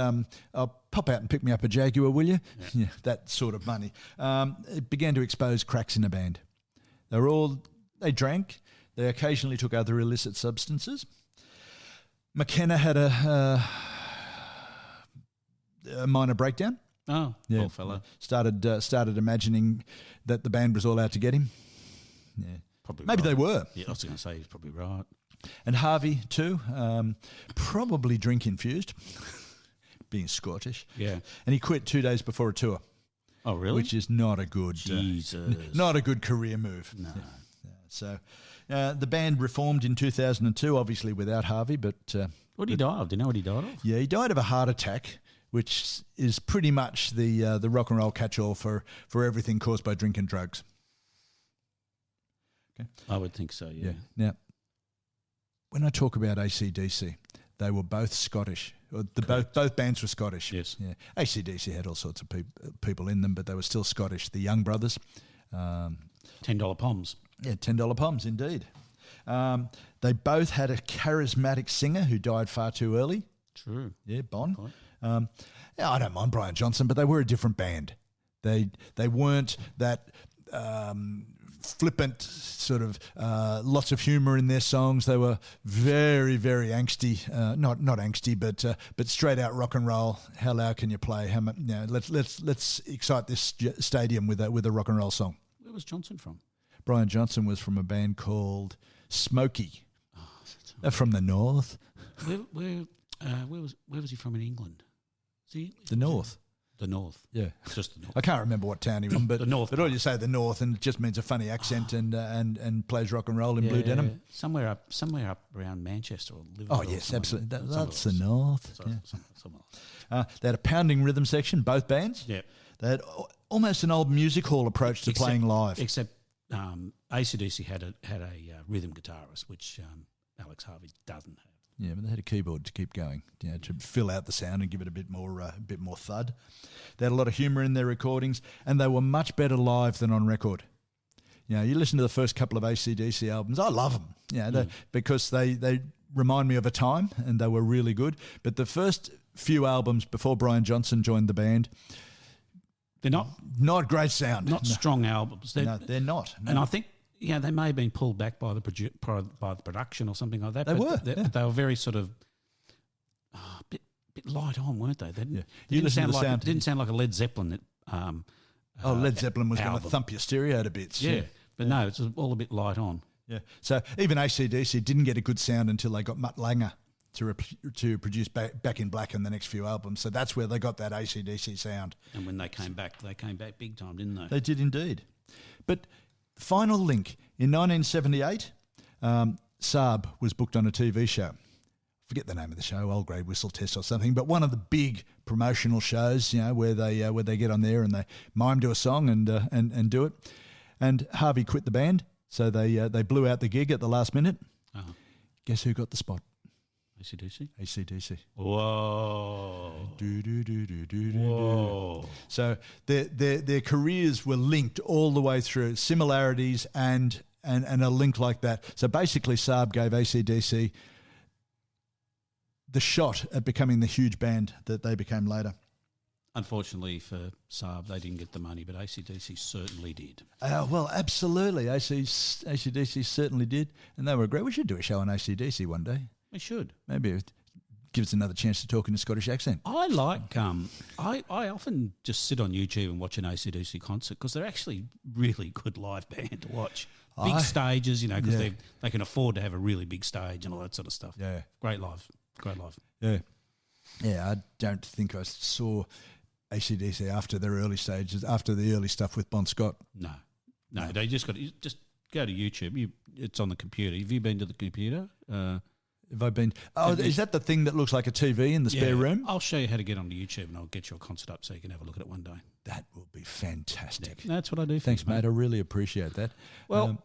pop out and pick me up a Jaguar, will you? Yeah, that sort of money. It began to expose cracks in the band. They drank. They occasionally took other illicit substances. McKenna had a minor breakdown. Oh, Yeah, poor fella. Started imagining that the band was all out to get him. Yeah, Probably maybe right. they were. Yeah, I was going to say he's probably right. And Harvey too, probably drink infused, being Scottish. Yeah. And he quit 2 days before a tour, Oh, really? which is not a good, Jesus. not a good career move. No. Yeah. So the band reformed in 2002, obviously without Harvey, but What did he die of? Do you know what he died of? yeah, he died of a heart attack, which is pretty much the rock and roll catch-all for everything caused by drink and drugs. Okay. I would think so, yeah. Now, when I talk about AC/DC, they were both Scottish. Both bands were Scottish. Yes. Yeah. AC/DC had all sorts of people in them, but they were still Scottish. The Young Brothers. $10 poms. Yeah, $10 poms, indeed. They both had a charismatic singer who died far too early. True. Yeah, Bon. Quite. Yeah, I don't mind Brian Johnson, but they were a different band. They weren't that flippant sort of lots of humour in their songs. They were very, very angsty. Not angsty, but straight out rock and roll. How loud can you play? How much? You know, let's excite this stadium with a rock and roll song. Where was Johnson from? Brian Johnson was from a band called Smokey. From the north. Where was he from in England? The north. The North. Yeah. Just the North. I can't remember what town he from, but The North But all you say the North, and it just means a funny accent and plays rock and roll in blue denim. Somewhere up around Manchester or Liverpool. Oh yes, absolutely. That's the else. North. So- Yeah. somewhere else. They had a pounding rhythm section, both bands. Yeah. They had almost an old music hall approach to playing live. Except AC/DC had a rhythm guitarist, which Alex Harvey doesn't have. Yeah, but they had a keyboard to keep going, to fill out the sound and give it a bit more thud. They had a lot of humour in their recordings, and they were much better live than on record. You listen to the first couple of AC/DC albums, I love them, because they remind me of a time, and they were really good. But the first few albums before Brian Johnson joined the band, They're not great sound. not strong albums. No, they're not. No. And I think they may have been pulled back by the by the production or something like that. They were. They were very sort of a bit light on, weren't they? They Yeah. didn't sound like it didn't sound like a Led Zeppelin. Led Zeppelin was going to album. thump your stereo to bits. Yeah, but no, it's all a bit light on. Yeah. So even AC/DC didn't get a good sound until they got Mutt Langer to produce Back in Black in the next few albums. So that's where they got that AC/DC sound. And when they came back big time, didn't they? They did indeed. But final link, in 1978, SAHB was booked on a TV show. Forget the name of the show, Old Grey Whistle Test or something, but one of the big promotional shows, where they get on there and they mime to a song and do it. And Harvey quit the band, so they blew out the gig at the last minute. Uh-huh. Guess who got the spot? AC/DC? AC/DC. Whoa. Whoa. So their careers were linked all the way through, similarities and a link like that. So basically SAHB gave AC/DC the shot at becoming the huge band that they became later. Unfortunately for SAHB, they didn't get the money, but AC/DC certainly did. Well, absolutely. AC/DC certainly did, and they were great. We should do a show on AC/DC one day. We should. Maybe it gives us another chance to talk in a Scottish accent. I like I often just sit on YouTube and watch an AC/DC concert because they're actually really good live band to watch. Big stages, because they can afford to have a really big stage and all that sort of stuff. Yeah. Great live. Yeah. Yeah, I don't think I saw AC/DC after their early stages, after the early stuff with Bon Scott. No. They just go to YouTube. It's on the computer. Have you been to the computer? Have I been? Oh, is that the thing that looks like a TV in the spare room? I'll show you how to get onto YouTube and I'll get your concert up so you can have a look at it one day. That will be fantastic. Yeah, that's what I do. Thanks, mate. I really appreciate that. Well,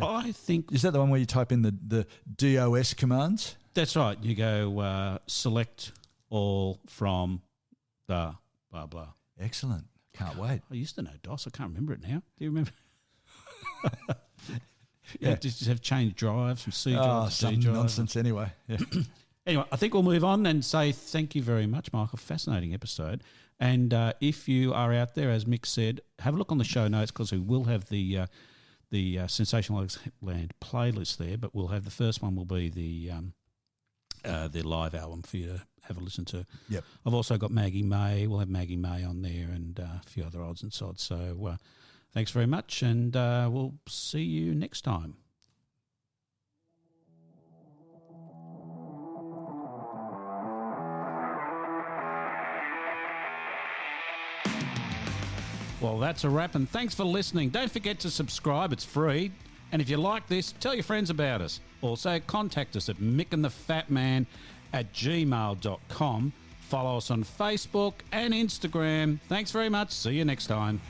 I think... Is that the one where you type in the DOS commands? That's right. You go select all from the blah, blah. Excellent. Can't wait. I used to know DOS. I can't remember it now. Do you remember? Just have changed drives from C drive to D some drive. nonsense anyway. Yeah. Anyway, I think we'll move on and say thank you very much, Michael. Fascinating episode. And if you are out there, as Mick said, have a look on the show notes because we will have the Sensational Alex Band playlist there, but we'll have the first one will be the live album for you to have a listen to. Yep. I've also got Maggie May. We'll have Maggie May on there and a few other odds and sods. So thanks very much, and we'll see you next time. Well, that's a wrap, and thanks for listening. Don't forget to subscribe. It's free. And if you like this, tell your friends about us. Also, contact us at mickandthefatman@gmail.com. Follow us on Facebook and Instagram. Thanks very much. See you next time.